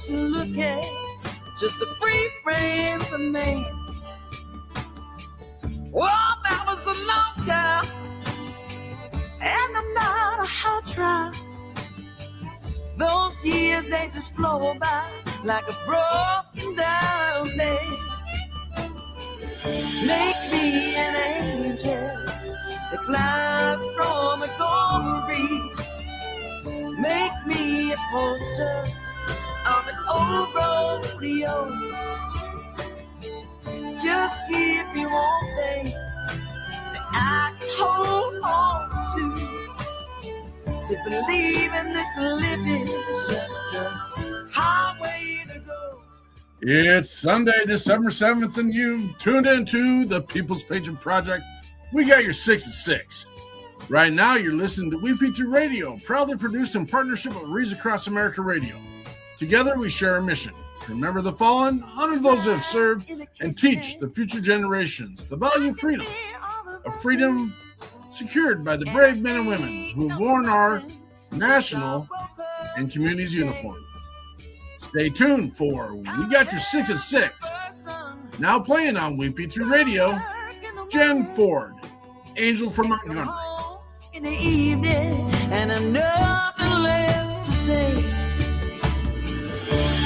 much to look at, just a free frame for me. Well, that was a long time, and no matter how I try, those years, they just flow by like a broken down day. Make me an angel that flies from a gold reef. Make me a poster of an old rodeo. Just give me one thing that I can hold on to believe in this living is just a highway to go. It's Sunday, December 7th, and you've tuned into the People's Patriot Project. We got your 6 at 6. Right now, you're listening to WP3 Radio, proudly produced in partnership with Reads Across America Radio. Together, we share a mission to remember the fallen, honor those who have served, and teach the future generations the value of freedom secured by the brave men and women who have worn our national and community's uniform. Stay tuned for We Got Your 6 at 6. Now playing on WP3 Radio, Jen Ford, Angel from Montgomery. In the evening, and I've nothing left to say.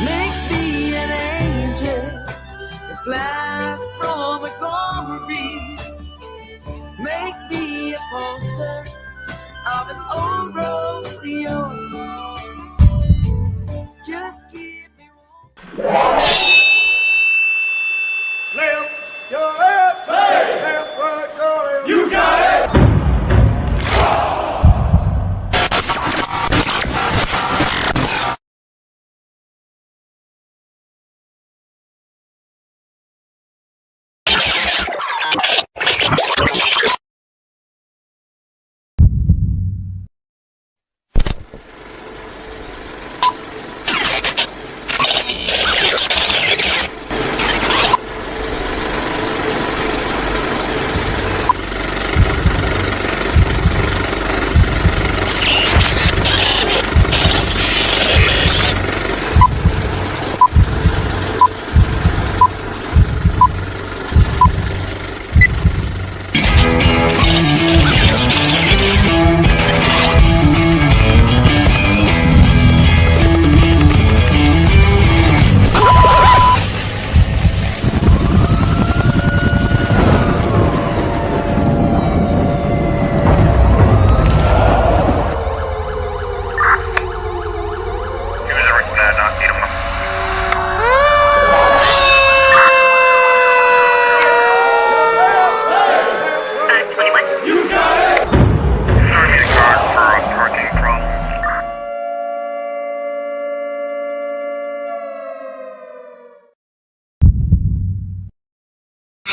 Make me an angel that flies from a gold reef. Make me a poster of an old rodeo. Just give me one. Left, your left, hey. Left, right, your left. You got it.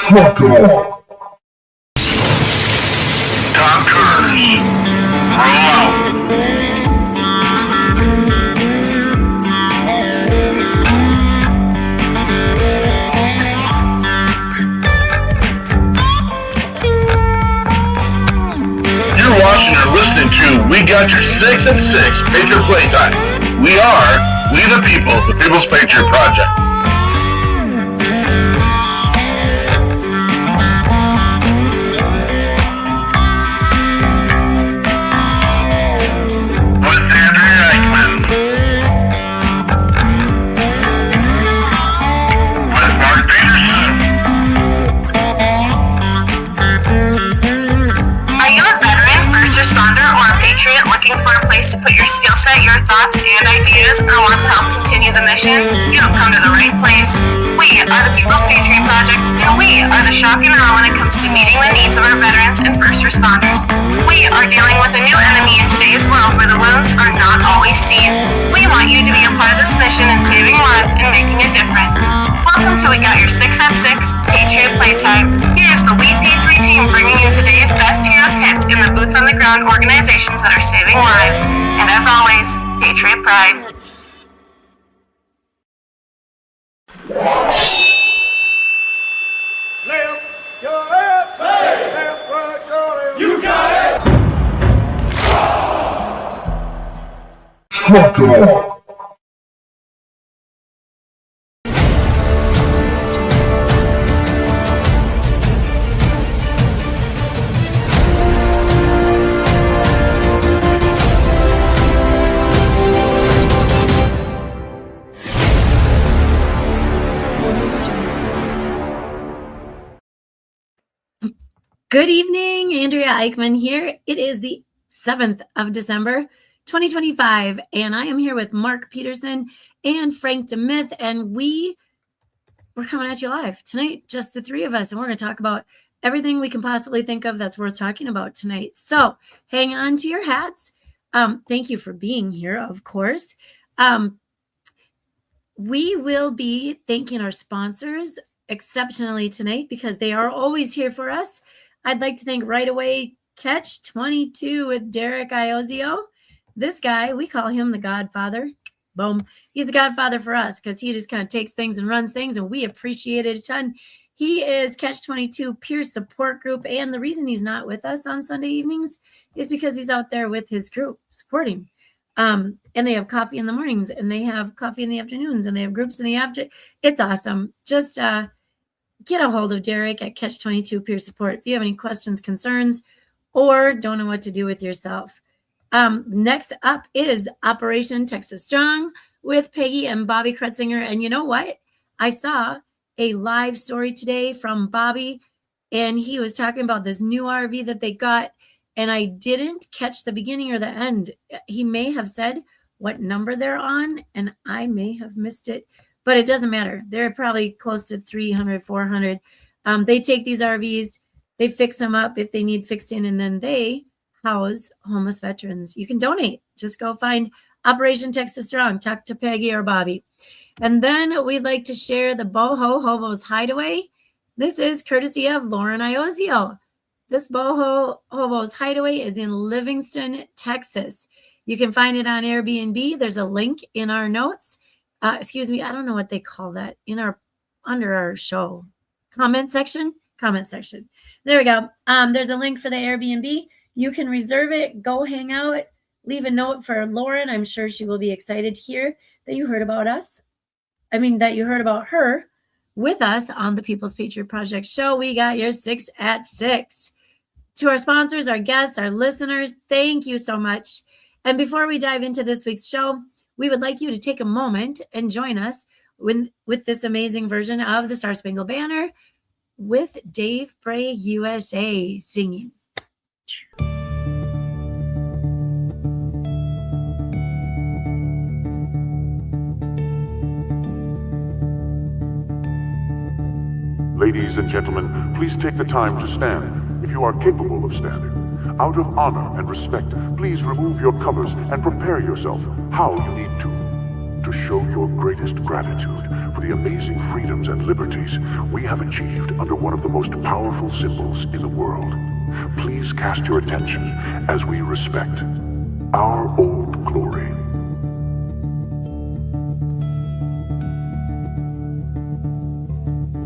Trucker. Talkers, roll out. You're watching or listening to We Got Your 6 at 6 Patriot Playtime. We the people, the People's Patriot Project. Your thoughts and ideas or want to help continue the mission, you have come to the right place. We are the People's Patriot Project, and we are the shock and awe when it comes to meeting the needs of our veterans and first responders. We are dealing with a new enemy in today's world where the wounds are not always seen. We want you to be a part of this mission in saving lives and making a difference. Welcome to We Got Your 6 at 6 Patriot Playtime. Here's the WP3 team bringing you today's best heroes hits in the boots on the ground organizations that are saving lives. And as always, Patriot Pride. Left, your left, hey. Left, right, your left. You got it. Trucker. Good evening, Andrea Eichmann here. It is the 7th of December, 2025, and I am here with Mark Peterson and Frank DeMith, and we're coming at you live tonight, just the three of us, and we're going to talk about everything we can possibly think of that's worth talking about tonight. So hang on to your hats. Thank you for being here, of course. We will be thanking our sponsors exceptionally tonight because they are always here for us. I'd like to thank right away Catch 22 with Derek Iozio. This guy, we call him the Godfather. Boom. He's the Godfather for us because he just kind of takes things and runs things, and we appreciate it a ton. He is Catch 22 peer support group, and the reason he's not with us on Sunday evenings is because he's out there with his group supporting. And they have coffee in the mornings, and they have coffee in the afternoons, and they have groups in the after. It's awesome. Just get a hold of Derek at Catch 22 Peer Support if you have any questions, concerns, or don't know what to do with yourself. Next up is Operation Texas Strong with Peggy and Bobby Kretzinger. And you know what? I saw a live story today from Bobby, and he was talking about this new RV that they got, and I didn't catch the beginning or the end. He may have said what number they're on, and I may have missed it. But it doesn't matter. They're probably close to 300, 400. They take these RVs, they fix them up if they need fixing, and then they house homeless veterans. You can donate. Just go find Operation Texas Strong. Talk to Peggy or Bobby. And then we'd like to share the Boho Hobos Hideaway. This is courtesy of Lauren Iozio. This Boho Hobos Hideaway is in Livingston, Texas. You can find it on Airbnb. There's a link in our notes. I don't know what they call that under our show comment section. There we go. There's a link for the Airbnb. You can reserve it, go hang out, leave a note for Lauren. I'm sure she will be excited to hear that you heard about us. That you heard about her with us on the People's Patriot Project show. We got your 6 at 6. To our sponsors, our guests, our listeners, thank you so much. And before we dive into this week's show, we would like you to take a moment and join us with this amazing version of the Star Spangled Banner with Dave Bray USA singing. Ladies and gentlemen, please take the time to stand if you are capable of standing. Out of honor and respect, please remove your covers and prepare yourself how you need to show your greatest gratitude for the amazing freedoms and liberties we have achieved under one of the most powerful symbols in the world. Please cast your attention as we respect our old glory.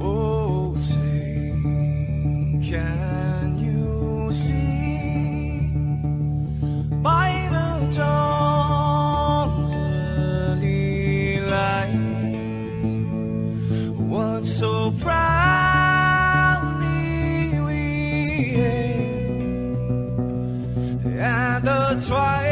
Oh, say, can you see by the dawn's early light what so proudly we hailed at the twilight's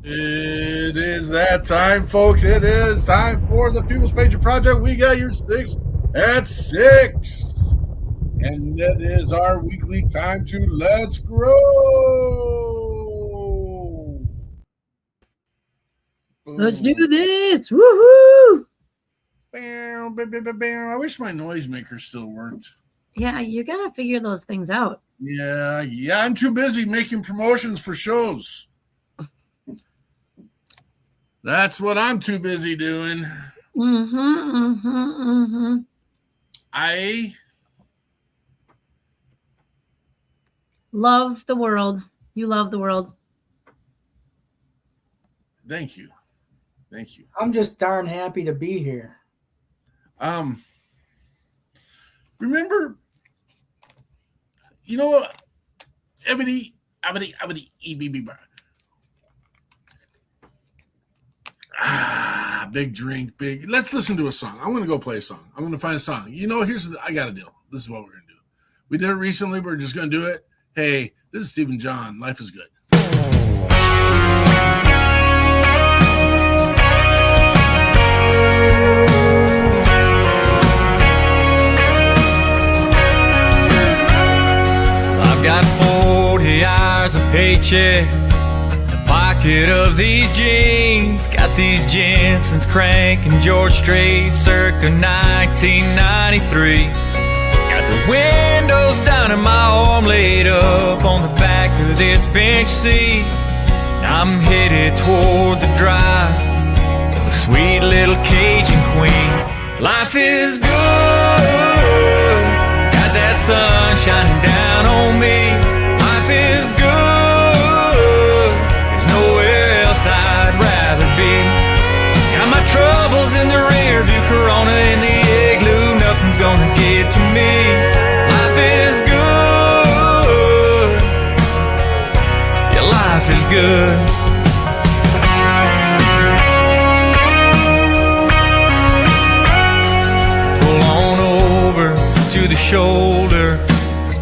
It is that time, folks. It is time for the People's Patriot Project. We got your 6 at 6. And that is our weekly time to let's grow. Let's do this. Woohoo! I wish my noisemaker still worked. Yeah, you got to figure those things out. Yeah, I'm too busy making promotions for shows. That's what I'm too busy doing. I love the world. You love the world. Thank you. I'm just darn happy to be here. Remember, you know, big drink, big. Let's listen to a song. I'm going to go play a song. I'm going to find a song. You know, I got a deal. This is what we're going to do. We did it recently. We're just going to do it. Hey, this is Stephen John. Life is good. I've got 40 hours of paycheck, the pocket of these jeans. Got these Jensen's cranking George Strait circa 1993. Got the windows down and my arm laid up on the back of this bench seat. I'm headed toward the drive of a sweet little Cajun queen. Life is good, got that sun shining down on me. Life is good, there's nowhere else I'd rather be. Got my troubles in the rear view, Corona in the igloo, nothing's gonna get to me. Life is good, yeah, life is good. Pull on over to the shoulder,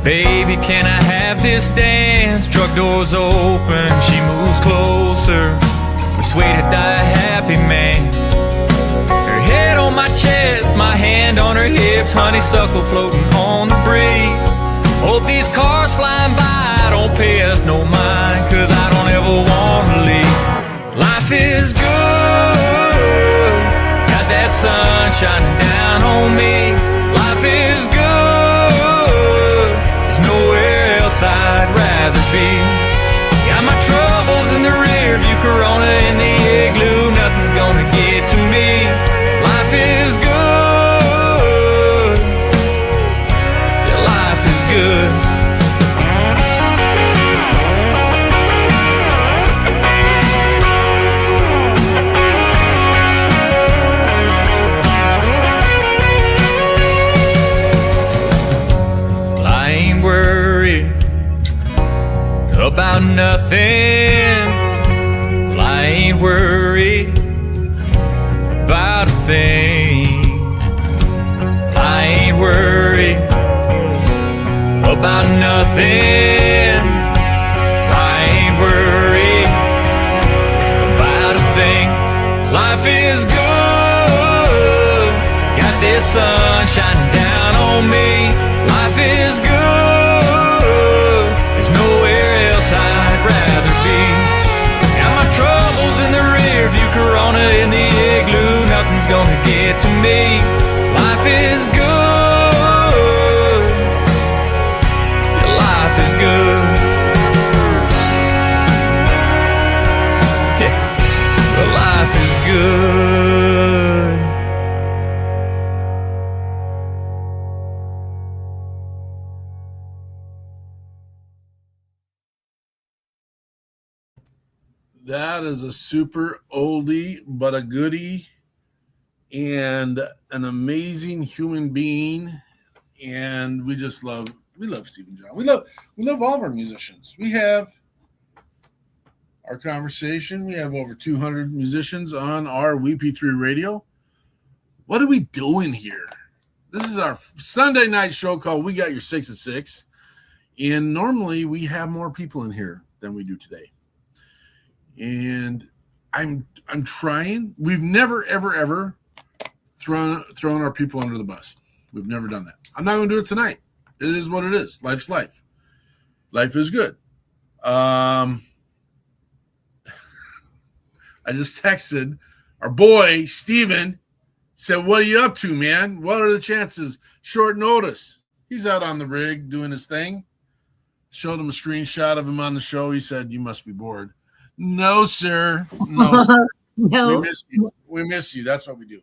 baby, can I have this dance? Truck doors open, she moves closer, persuaded the happy man. Her head on my chest, my hand on her hips, honeysuckle floating on the breeze. Hope these cars flying by don't pay us no mind, cause I don't ever wanna leave. Life is good, got that sun shining down on me. Life is good, there's nowhere else I'd rather be. Got my troubles in the rear view, Corona in the igloo, nothing's gonna get to me. Life is good, yeah, life is good. Well, I ain't worried about nothing. Well, I ain't worried about a thing. I ain't worried about nothing. I ain't worried about a thing. Life is good, got this sun shining down on me. Life is good, there's nowhere else I'd rather be. Got my troubles in the rear view, Corona in the igloo, nothing's gonna get to me. Life is good, yeah, life is good. Yeah, well, life is good. That is a super oldie, but a goodie, and an amazing human being. And we love Stephen John. We love all of our musicians. We have our conversation. We have over 200 musicians on our WP3 radio. What are we doing here? This is our Sunday night show called We Got Your 6 at 6. And normally we have more people in here than we do today. And I'm trying. We've never, ever thrown our people under the bus. We've never done that. I'm not going to do it tonight. It is what it is. Life's life. Life is good. I just texted our boy, Steven, said, what are you up to, man? What are the chances? Short notice. He's out on the rig doing his thing. Showed him a screenshot of him on the show. He said, you must be bored. No, sir. No, sir. No. We miss you. We miss you. That's what we do.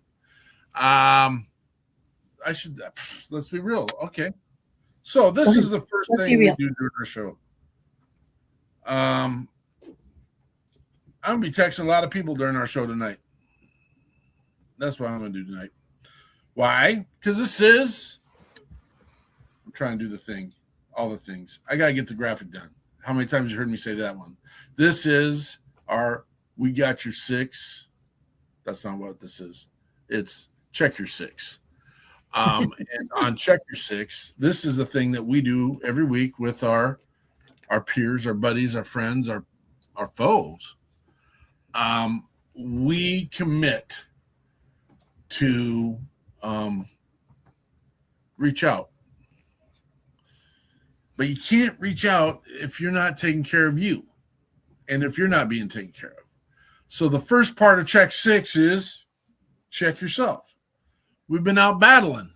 Let's be real. Okay. So this is the first thing we do during our show. I'm going to be texting a lot of people during our show tonight. That's what I'm going to do tonight. Why? Because I'm trying to do the thing, all the things. I got to get the graphic done. How many times you heard me say that one? This is our We Got Your Six. That's not what this is. It's Check Your Six. And on Check Your Six, this is the thing that we do every week with our peers, our buddies, our friends, our foes. We commit to reach out. But you can't reach out if you're not taking care of you and if you're not being taken care of. So the first part of Check Six is check yourself. We've been out battling.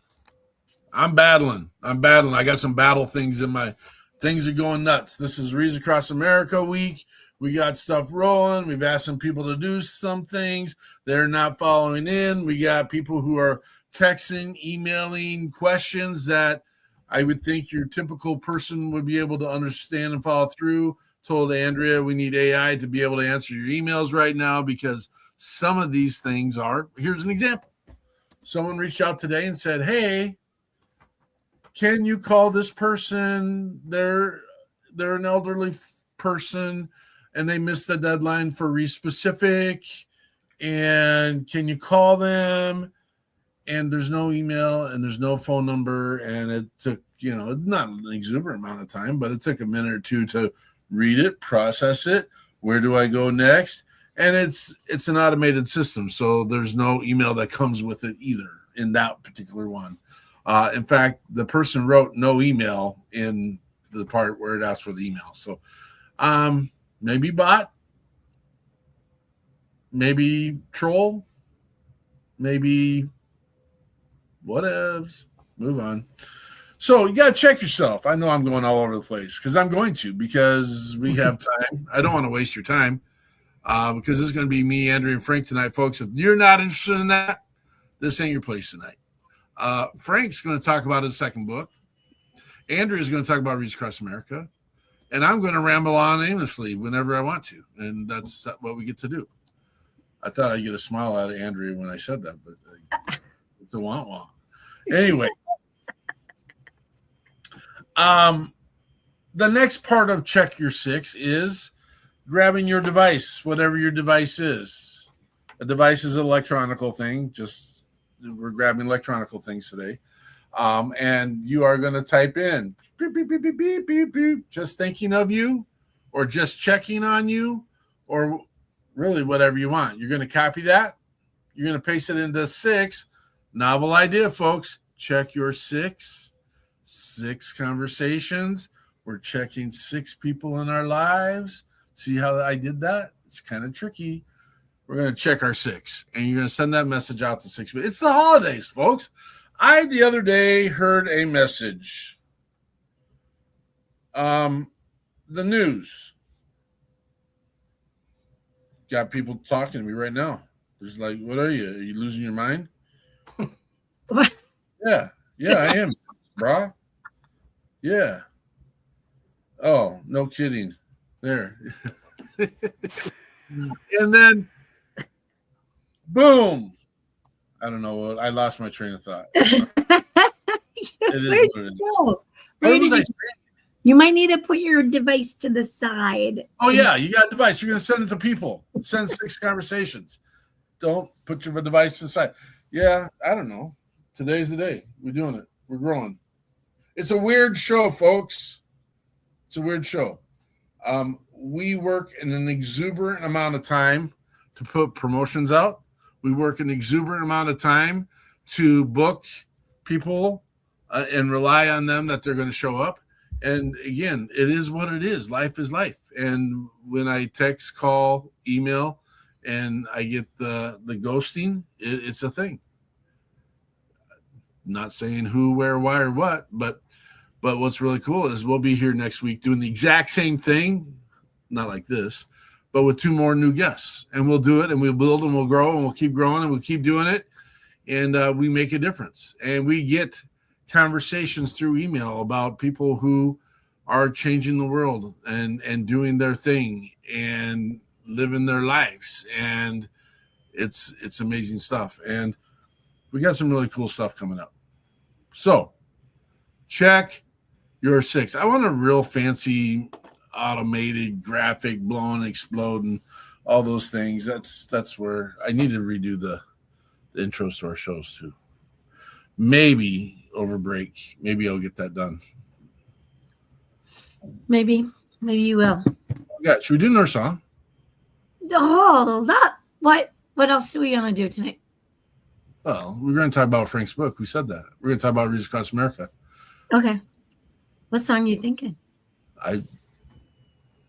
I'm battling. I got some battle things in my things are going nuts. This is Reads Across America week. We got stuff rolling. We've asked some people to do some things. They're not following in. We got people who are texting, emailing questions that I would think your typical person would be able to understand and follow through. Told Andrea we need AI to be able to answer your emails right now because some of these things are. Here's an example. Someone reached out today and said, hey, can you call this person? They're an elderly person and they missed the deadline for re-specific. And can you call them? And there's no email and there's no phone number. And it took, not an exuberant amount of time, but it took a minute or two to read it, process it. Where do I go next? And it's an automated system. So there's no email that comes with it either in that particular one. In fact, the person wrote no email in the part where it asked for the email. So maybe bot, maybe troll, maybe whatevs. Move on. So you got to check yourself. I know I'm going all over the place because we have time. I don't want to waste your time because this is going to be me, Andrew, and Frank tonight, folks. If you're not interested in that, this ain't your place tonight. Frank's going to talk about his second book. Andrew is going to talk about Reads Across America. And I'm going to ramble on aimlessly whenever I want to. And that's what we get to do. I thought I'd get a smile out of Andrea when I said that, but it's a wah-wah. Anyway. The next part of Check Your Six is grabbing your device, whatever your device is. A device is an electronical thing. We're grabbing electronical things today. And you are going to type in beep, beep, beep, beep, beep, beep, beep, just thinking of you or just checking on you or really whatever you want. You're going to copy that. You're going to paste it into 6. Novel idea, folks. Check your 6 conversations. We're checking 6 people in our lives. See how I did that? It's kind of tricky. We're going to check our 6, and you're going to send that message out to 6 people. It's the holidays, folks. I, the other day, heard a message. The news. Got people talking to me right now. There's like, what are you? Are you losing your mind? What? Yeah, I am, brah. Yeah. Oh, no kidding. There. And then, boom. I don't know what. I lost my train of thought. It is what it is. What was I saying? You might need to put your device to the side. Oh, yeah. You got a device. You're going to send it to people. Send 6 conversations. Don't put your device to the side. Yeah, I don't know. Today's the day. We're doing it. We're growing. It's a weird show, folks. It's a weird show. we work in an exuberant amount of time to put promotions out. We work an exuberant amount of time to book people and rely on them that they're going to show up. And again, it is what it is. Life is life. And when I text, call, email, and I get the ghosting, it's a thing. Not saying who, where, why, or what, but what's really cool is we'll be here next week doing the exact same thing, not like this, but with 2 more new guests. And we'll do it, and we'll build, and we'll grow, and we'll keep growing, and we'll keep doing it. And we make a difference. And we get conversations through email about people who are changing the world and doing their thing and living their lives. And it's amazing stuff. And we got some really cool stuff coming up. So check your 6. I want a real fancy automated graphic, blowing, exploding, all those things. That's where I need to redo the intros to our shows too. Maybe over break. Maybe I'll get that done. Maybe you will. Yeah, should we do another song? Hold up. What else do we want to do tonight? Well, we're going to talk about Frank's book. We said that. We're going to talk about Reach Across America. Okay. What song are you thinking?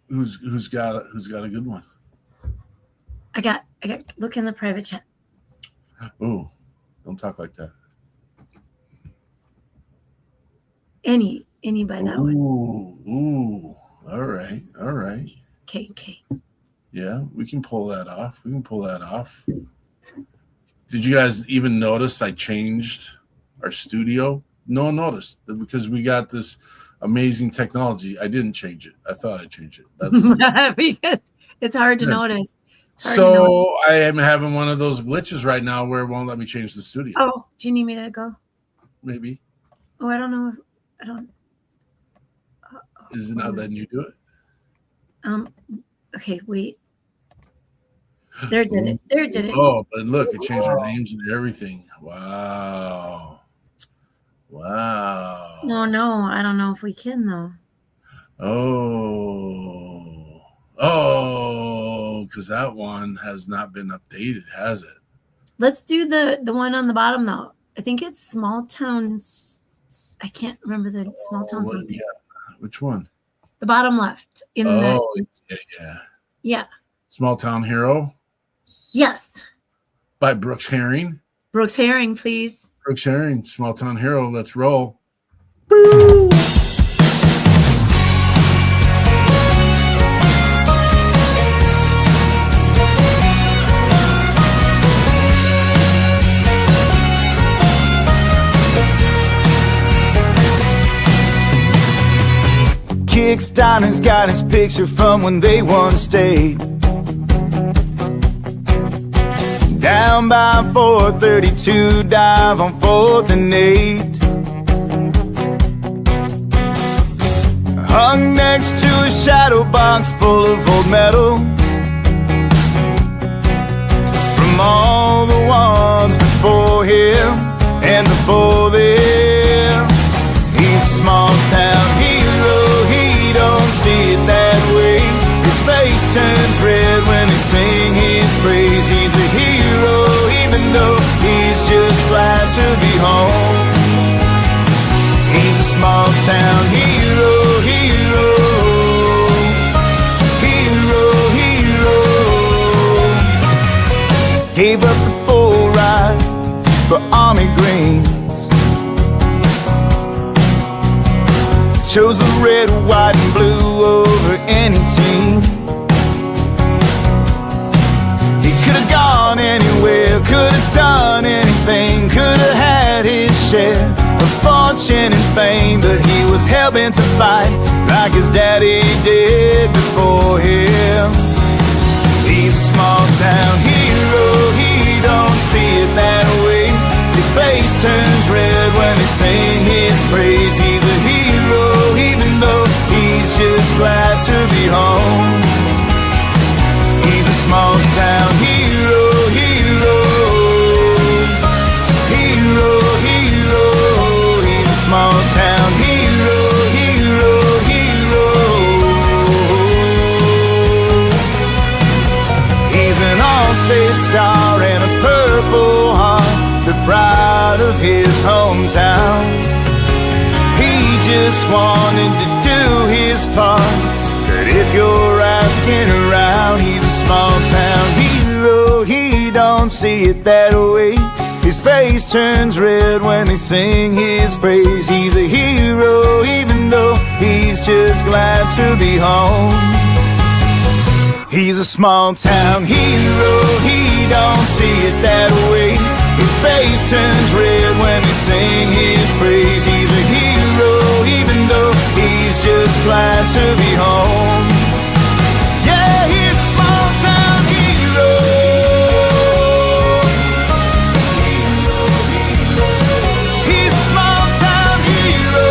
Who's got a good one? I got look in the private chat. Oh, don't talk like that. Any by that one. Ooh. All right. Okay. Yeah, we can pull that off. Did you guys even notice I changed our studio? No one noticed because we got this amazing technology. I didn't change it. I thought I changed it. That's because it's hard to notice. So I am having one of those glitches right now where it won't let me change the studio. Oh, do you need me to go? Maybe. Oh, I don't know. I don't. Is it not letting you do it? Okay, wait. There did it. Oh, but look, it changed our names and everything. Wow. Oh no, I don't know if we can though. Oh, because that one has not been updated, has it? Let's do the one on the bottom though. I think it's Small Towns. I can't remember the Small Town something. Yeah. Which one? The bottom left. Yeah. Small Town Hero. Yes. By Brooks Herring. Brooks Herring, please. Brooks Herring, Small Town Hero. Let's roll. Boo! Kickstarter's got his picture from when they once stayed down by 432 dive on 4th and 8. Hung next to a shadow box full of old medals from all the ones before him and before them. He's a small town hero, he don't see it that way. His face turns red when they sing his praise. He's a hero even though he's just glad to be home. He's a small town hero, hero. Gave up the full ride for army greens, chose the red, white, and blue over any team. He could have gone anywhere, could have done anything, could have had his share of fortune and fame, but he was hell-bent to fight like his daddy did before him. He's a small town hero, he don't see it that way. His face turns red when they sing his praise. He's a hero even though he's just glad to be home. He's a small town hero, hero. He's a small town hero, hero. pride of his hometown. He just wanted to do his part. But if you're asking around, he's a small town hero. He don't see it that way. His face turns red when they sing his praise. He's a hero even though he's just glad to be home. He's a small town hero, he don't see it that way. His face turns red when they sing his praise. He's a hero even though he's just glad to be home. Yeah, he's a small town hero. He's a small town hero.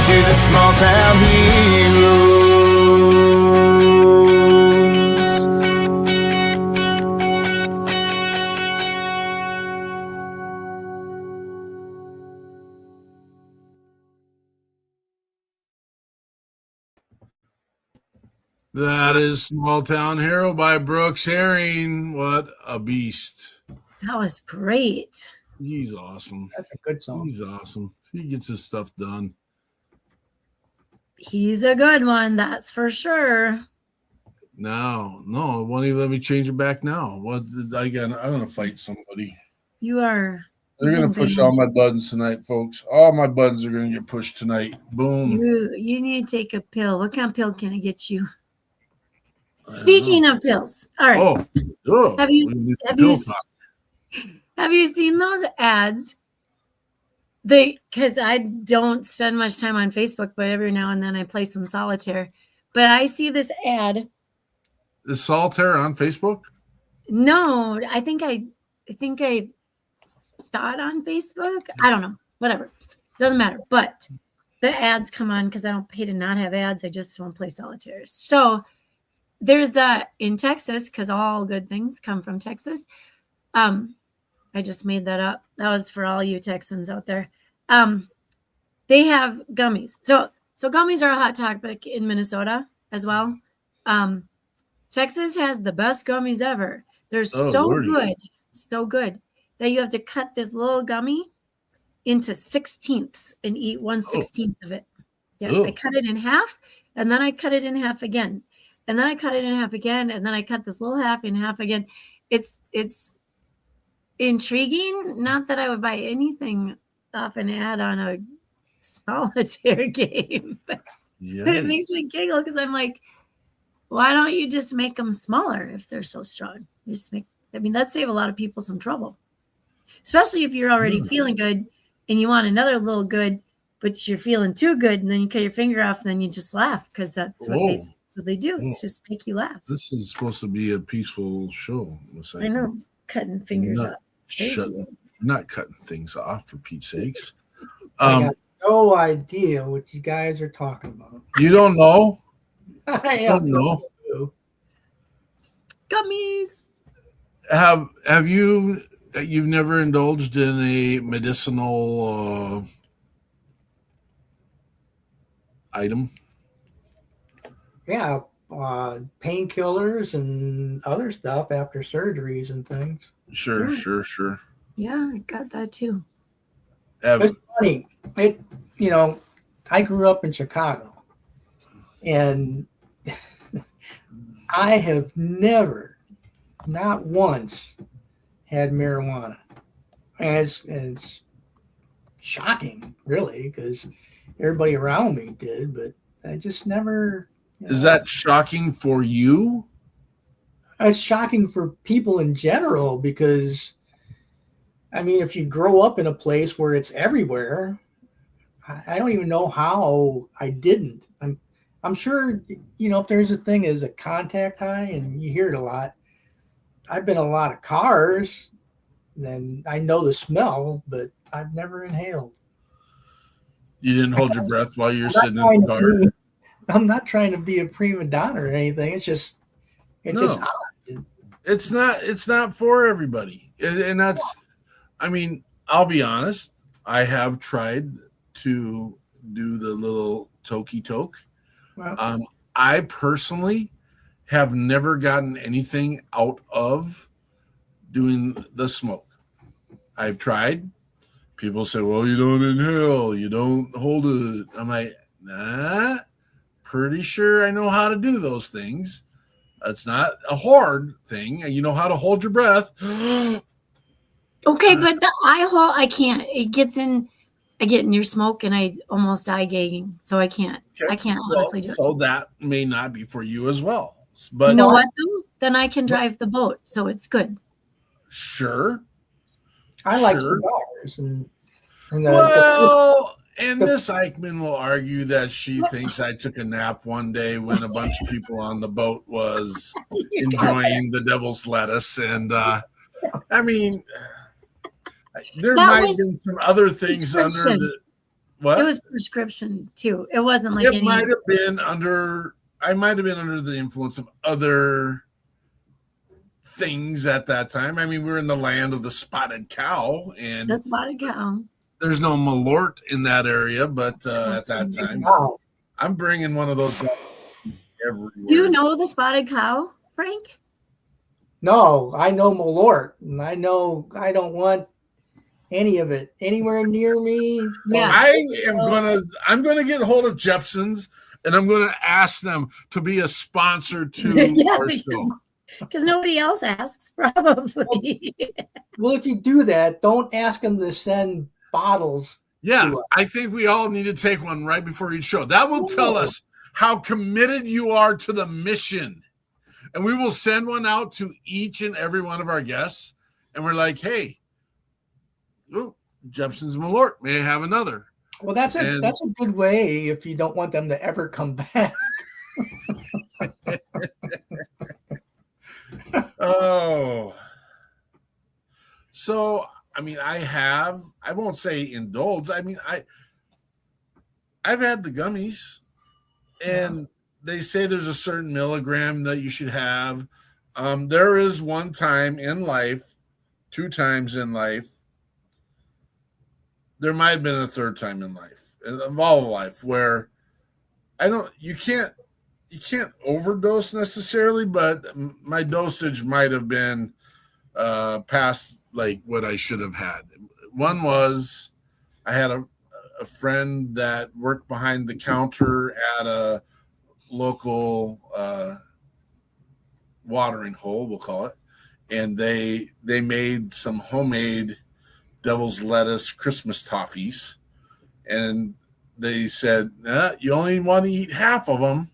To the small town heroes. That is Small Town Hero by Brooks Herring. What a beast. That was great. He's awesome. That's a good song. He's awesome. He gets his stuff done. He's a good one, that's for sure. No, it won't even let me change it back now. What I'm gonna fight somebody. You are. They're gonna push all my buttons tonight, folks. All my buttons are gonna get pushed tonight. Boom. You need to take a pill. What kind of pill can I get you? Speaking of pills, all right. Oh, have you seen those ads? Because I don't spend much time on Facebook, but every now and then I play some solitaire. But I see this ad. Is solitaire on Facebook? No, I think I saw it on Facebook. I don't know. Whatever. Doesn't matter. But the ads come on because I don't pay to not have ads. I just want to play solitaire. So there's in Texas, because all good things come from Texas. I just made that up. That was for all you Texans out there. They have gummies. So gummies are a hot topic in Minnesota as well. Texas has the best gummies ever. They're good that you have to cut this little gummy into 16ths and eat 1/16 of it. Yeah, I cut it in half, and then I cut it in half again, and then I cut it in half again, and then I cut this little half in half again. It's intriguing. Not that I would buy anything off an ad on a solitaire game, but it makes me giggle because I'm like, why don't you just make them smaller if they're so strong? That'd save a lot of people some trouble, especially if you're already feeling good and you want another little good, but you're feeling too good, and then you cut your finger off, and then you just laugh because that's what they do. It's just make you laugh. This is supposed to be a peaceful show. I know, cutting fingers off. Not cutting things off, for Pete's sakes. I got no idea what you guys are talking about. You don't know? I don't know. Gummies. Have you've never indulged in a medicinal item? Yeah, painkillers and other stuff after surgeries and things. Sure. Yeah, I got that too. It's funny. I grew up in Chicago, and I have never, not once, had marijuana. And it's shocking, really, because everybody around me did, but I just never. Is that shocking for you? It's shocking for people in general because, if you grow up in a place where it's everywhere, I don't even know how I didn't. I'm sure, if there's a thing as a contact high and you hear it a lot, I've been in a lot of cars, then I know the smell, but I've never inhaled. You didn't hold your breath while you're sitting in the car? I'm not trying to be a prima donna or anything. It's just odd. It's not for everybody. And that's, I mean, I'll be honest. I have tried to do the little tokey toke. Well, I personally have never gotten anything out of doing the smoke. I've tried. People say, well, you don't inhale, you don't hold it. I'm like, nah, pretty sure I know how to do those things. It's not a hard thing. You know how to hold your breath. Okay, but I can't. It gets in. I get near smoke and I almost die gagging, so I can't. Okay. I can't honestly do it. So that may not be for you as well. But You know what though? Then I can drive the boat, so it's good. Sure. I like Sure. cigars, and and Miss Eichmann will argue that she thinks I took a nap one day when a bunch of people on the boat was enjoying the devil's lettuce, and I mean, there That might have was been some other things under prescription. the what. It was prescription too. It wasn't like It any. might have been under. I might have been under the influence of other things at that time. I mean, we're in the land of the spotted cow, and The spotted cow. there's no Malort in that area. But at that time, wow. I'm bringing one of those back everywhere. You know the spotted cow, Frank? No, I know Malort, and I know I don't want any of it anywhere near me. Yeah. I'm gonna get hold of Jepson's, and I'm gonna ask them to be a sponsor to Yeah, our show. because nobody else asks, probably. Well, if you do that, don't ask them to send bottles. Yeah, to us. I think we all need to take one right before each show. That will tell us how committed you are to the mission. And we will send one out to each and every one of our guests. And we're like, hey, Jepson's Malort, may I have another? Well, that's a good way if you don't want them to ever come back. Oh. So, I mean, I won't say indulge. I mean, I've had the gummies, and they say there's a certain milligram that you should have. There is one time in life, 2 times in life, there might have been a 3rd time in life, of all of life, where you can't overdose necessarily, but my dosage might have been past like what I should have had. One was I had a friend that worked behind the counter at a local watering hole, we'll call it, and they made some homemade devil's lettuce Christmas toffees, and they said, you only want to eat half of them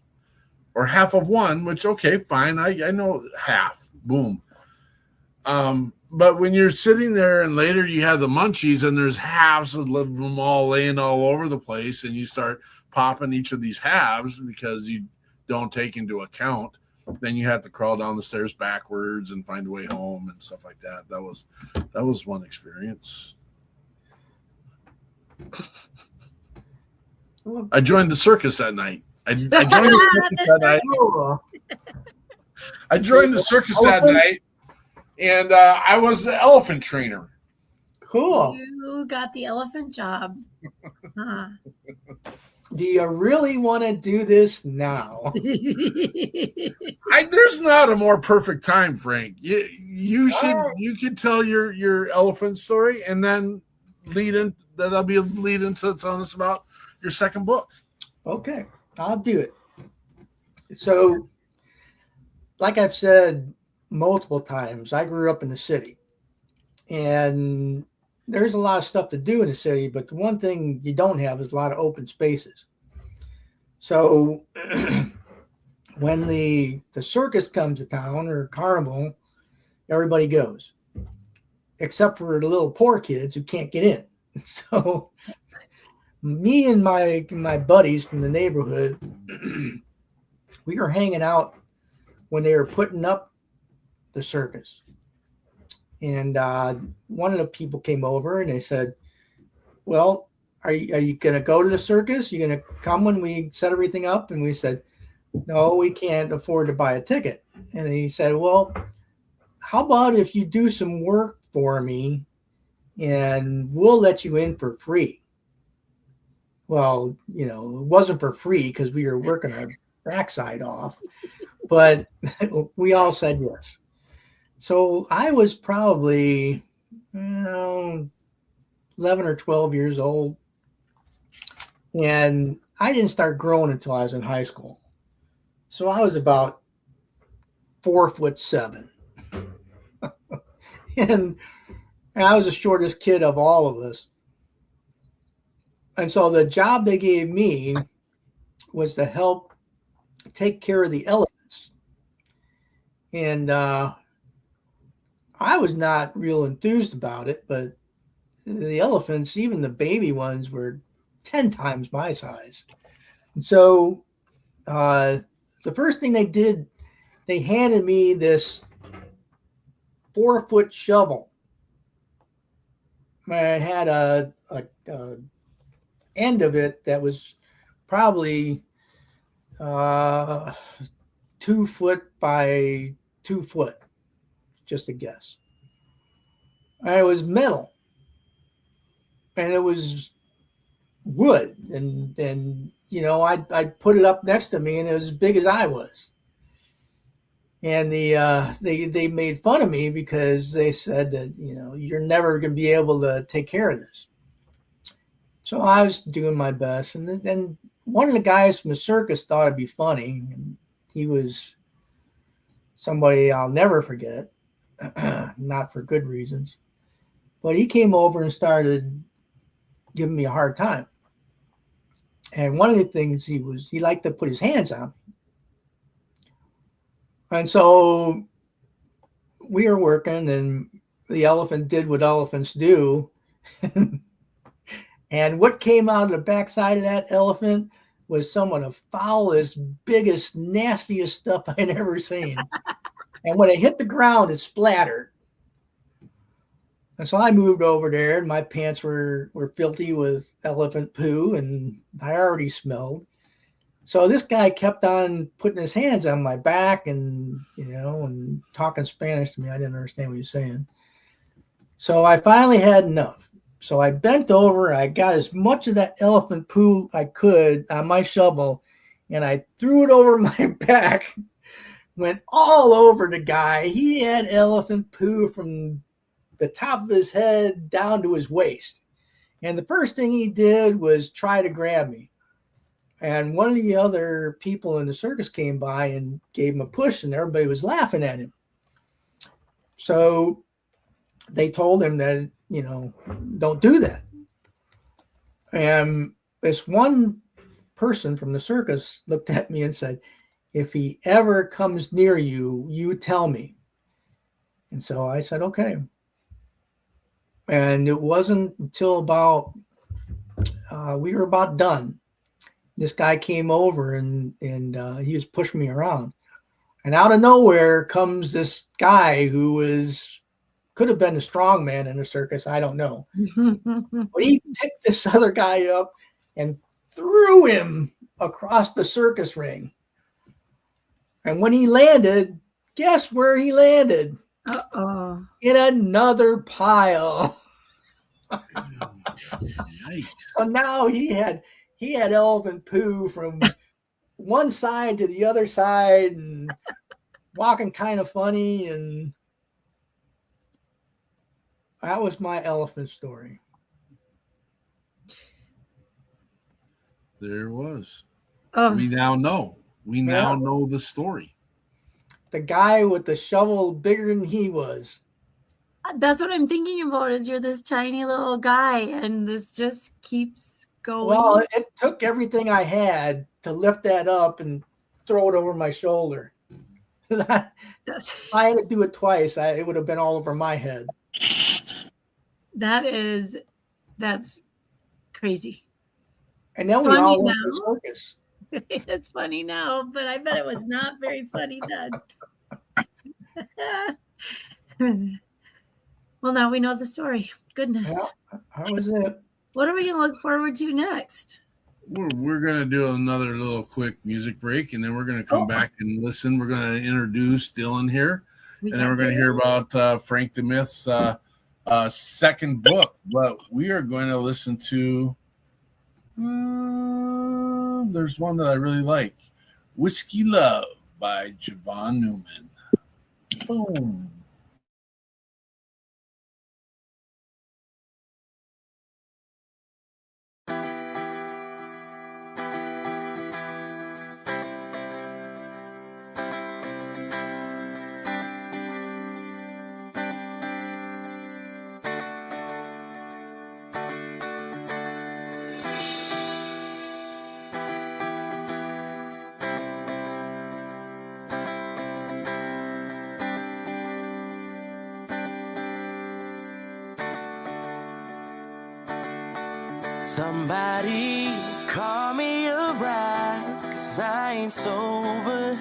or half of one, which, okay, fine. I know half, boom. But when you're sitting there and later you have the munchies and there's halves of them all laying all over the place, and you start popping each of these halves because you don't take into account, then you have to crawl down the stairs backwards and find a way home and stuff like that. That was one experience. I joined the circus that night. I joined the circus that night. I joined the circus that night, and I was the elephant trainer. Cool. You got the elephant job. Huh. Do you really want to do this now? There's not a more perfect time, Frank. You could tell your elephant story, and then that'll be a lead into telling us about your second book. Okay, I'll do it. So, like I've said multiple times, I grew up in the city, and there's a lot of stuff to do in the city, but the one thing you don't have is a lot of open spaces. So when the circus comes to town or carnival, everybody goes, except for the little poor kids who can't get in. So me and my buddies from the neighborhood, we were hanging out when they were putting up the circus. And one of the people came over and they said, well, are you going to go to the circus? You going to come when we set everything up? And we said, no, we can't afford to buy a ticket. And he said, well, how about if you do some work for me and we'll let you in for free? Well, you know, it wasn't for free because we were working our backside off, but we all said yes. So I was probably 11 or 12 years old, and I didn't start growing until I was in high school. So I was about 4'7", and I was the shortest kid of all of us. And so the job they gave me was to help take care of the elephants. And I was not real enthused about it, but the elephants, even the baby ones, were 10 times my size. And so the first thing they did, they handed me this 4-foot shovel. It had a end of it that was probably 2 foot by 2 foot, just a guess. And it was metal, and it was wood, and you know, I'd put it up next to me, and it was as big as I was. And they made fun of me because they said that, you know, you're never going to be able to take care of this. So I was doing my best, and then one of the guys from the circus thought it'd be funny, and he was somebody I'll never forget, not for good reasons, but he came over and started giving me a hard time. And one of the things he liked to put his hands on me. And so we were working, and the elephant did what elephants do. And what came out of the backside of that elephant was some of the foulest, biggest, nastiest stuff I'd ever seen. And when it hit the ground, it splattered. And so I moved over there, and my pants were filthy with elephant poo, and I already smelled. So this guy kept on putting his hands on my back and, you know, and talking Spanish to me. I didn't understand what he was saying. So I finally had enough. So I bent over, I got as much of that elephant poo I could on my shovel, and I threw it over my back, went all over the guy. He had elephant poo from the top of his head down to his waist. And the first thing he did was try to grab me. And one of the other people in the circus came by and gave him a push, and everybody was laughing at him. So they told him that, you know, don't do that. And this one person from the circus looked at me and said, if he ever comes near you, you tell me. And so I said, okay. And it wasn't until about, we were about done. This guy came over and he was pushing me around. And out of nowhere comes this guy who could have been a strong man in the circus. I don't know. But he picked this other guy up and threw him across the circus ring. And when he landed, guess where he landed? Uh-oh. In another pile. So now he had elephant poo from one side to the other side and walking kind of funny, and that was my elephant story. There it was. Oh. We now know. We now know the story. The guy with the shovel bigger than he was. That's what I'm thinking about, is you're this tiny little guy, and this just keeps going. Well, it took everything I had to lift that up and throw it over my shoulder. If I had to do it twice, it would have been all over my head. That's crazy. And then we all went to the circus. It's funny now, but I bet it was not very funny then. Well, now we know the story. Goodness. Yeah, that was it. What are we going to look forward to next? We're going to do another little quick music break, and then we're going to come back and listen. We're going to introduce Dylan here, and then we're going to hear about Frank the Myth's second book. But we are going to listen to, there's one that I really like, Whiskey Love by Javon Newman. Boom. Somebody call me a ride, 'cause I ain't sober.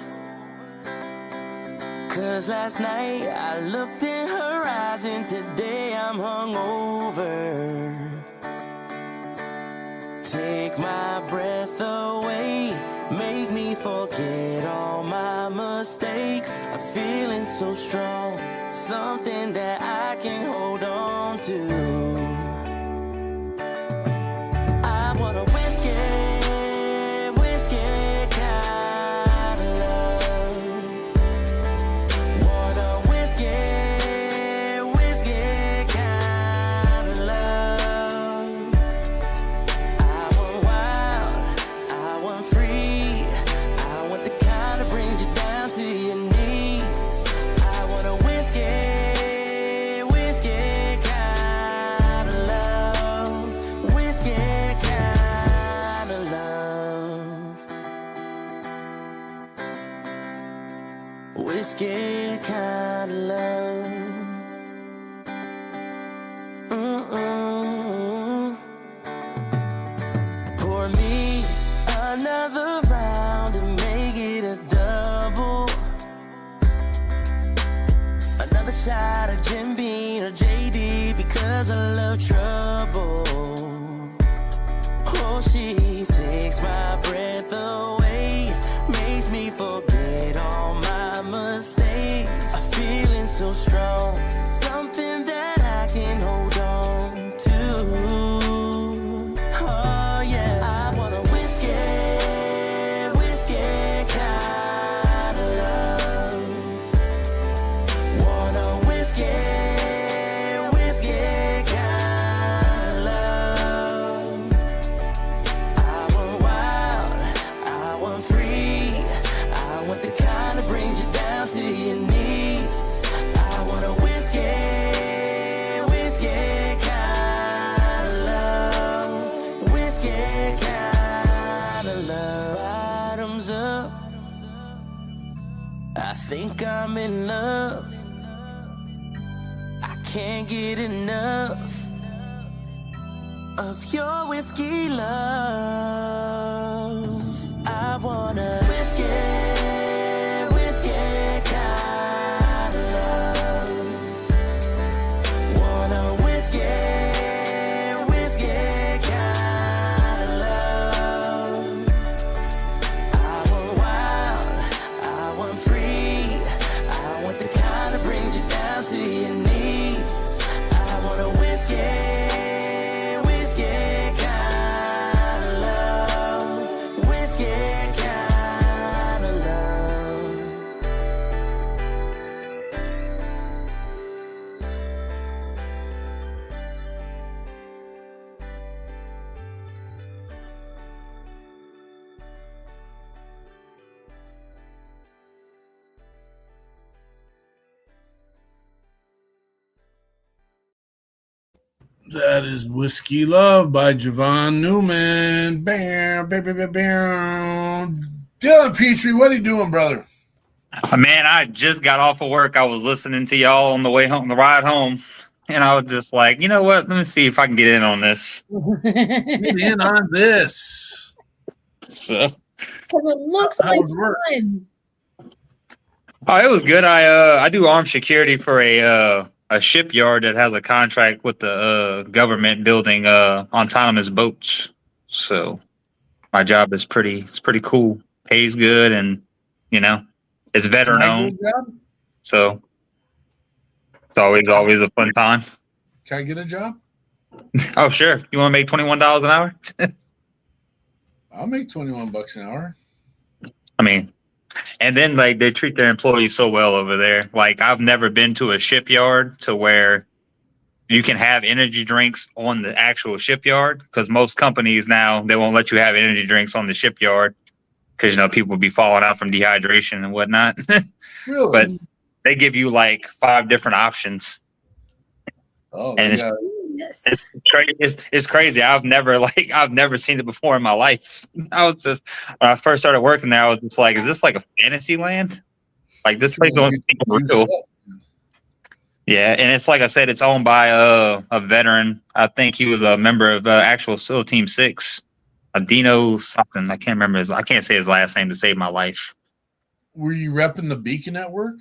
'Cause last night I looked in her eyes and today I'm hungover. Take my breath away, make me forget all my mistakes. A feeling so strong, something that I can hold on to. Whiskey kind of love. Pour me another round and make it a double. Another shot of Jim Beam or JD because I love trouble. Oh, she takes my breath away, makes me forget all my mistakes. A feeling so strong, something that I can hold on to. Oh yeah, I want a whiskey kind of love. Want a whiskey kind of love. I want wild, I want free, I want the kind that brings you down to your knees. I want a whiskey kind of love. Whiskey kind of love. Bottoms up, I think I'm in love. I can't get enough of your whiskey love. I want a whiskey kind of love. Want a whiskey kind of love. I want wild, I want free, I want the kind that brings you down to your knees. I want a whiskey kind of love. Whiskey kind of love. That is Whiskey Love by Javon Newman. Bam, bam, bam, bam, bam. Dylan Petrie, what are you doing, brother? Man, I just got off of work. I was listening to y'all on the way home, the ride home, and I was just like, you know what? Let me see if I can get in on this. Get in on this. So, Because it looks like fun. oh, it was good. I do armed security for a shipyard that has a contract with the government building autonomous boats. So my job is pretty cool. Pays good, and you know it's veteran owned. So It's always a fun time. Can I get a job? Oh, sure. You want to make $21 an hour? I'll make $21 an hour. I mean, and then like they treat their employees so well over there. Like I've never been to a shipyard to where you can have energy drinks on the actual shipyard, because most companies now they won't let you have energy drinks on the shipyard because people will be falling out from dehydration and whatnot. Really? But they give you like 5 different options. Oh, and yeah. it's crazy. I've never seen it before in my life. I was just when I first started working there, I was just like, is this like a fantasy land? Like this place don't seem real. Yeah, and it's like I said, it's owned by a veteran. I think he was a member of actual SEAL Team 6, Adino something. I can't remember I can't say his last name to save my life. Were you repping the Beacon at work?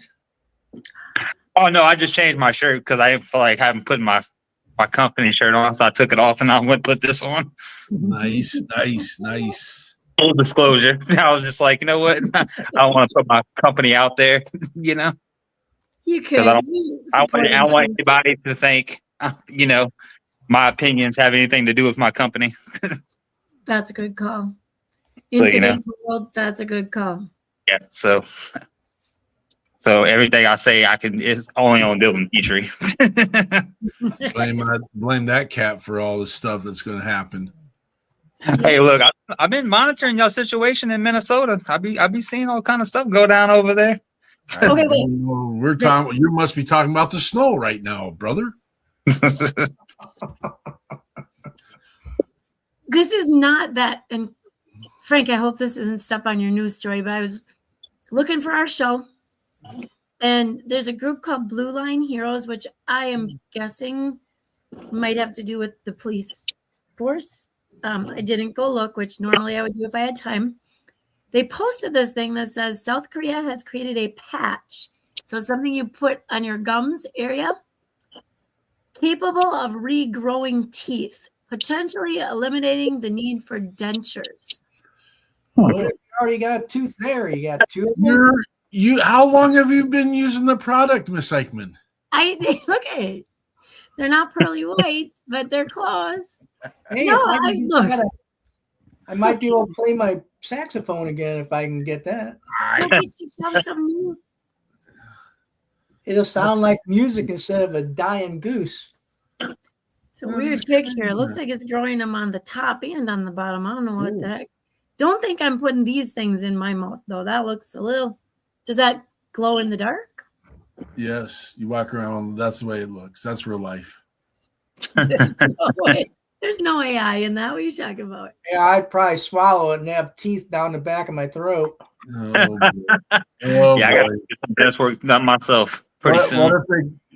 Oh no, I just changed my shirt because I didn't feel like having put my company shirt on, so I took it off and I went put this on. Nice. Full disclosure. I was just like, you know what? I don't want to put my company out there, You could. I don't want anybody to think, my opinions have anything to do with my company. That's a good call. In today's world, that's a good call. Yeah. So everything I say, it's only on Dylan Petrie. Blame that cat for all the stuff that's going to happen. Hey, look, I've been monitoring your situation in Minnesota. I be seeing all kind of stuff go down over there. Okay, wait. We're talking. You must be talking about the snow right now, brother. This is not that. And Frank, I hope this isn't stuff on your news story, but I was looking for our show. And there's a group called Blue Line Heroes, which I am guessing might have to do with the police force. I didn't go look, which normally I would do if I had time. They posted this thing that says South Korea has created a patch. So it's something you put on your gums area, capable of regrowing teeth, potentially eliminating the need for dentures. Well, you already got a tooth there. You got 2. How long have you been using the product, Miss Eichmann? Look at it. They're not pearly whites, but they're claws. Hey, No, I might be able to play my saxophone again if I can get that. It'll sound like music instead of a dying goose. It's a weird picture. It looks like it's growing them on the top and on the bottom. I don't know what the heck. Don't think I'm putting these things in my mouth, though. That looks a little... Does that glow in the dark? Yes. You walk around. That's the way it looks. That's real life. There's no AI in that. What are you talking about? Yeah, I'd probably swallow it and have teeth down the back of my throat. Oh, I got to get some best work done myself pretty soon.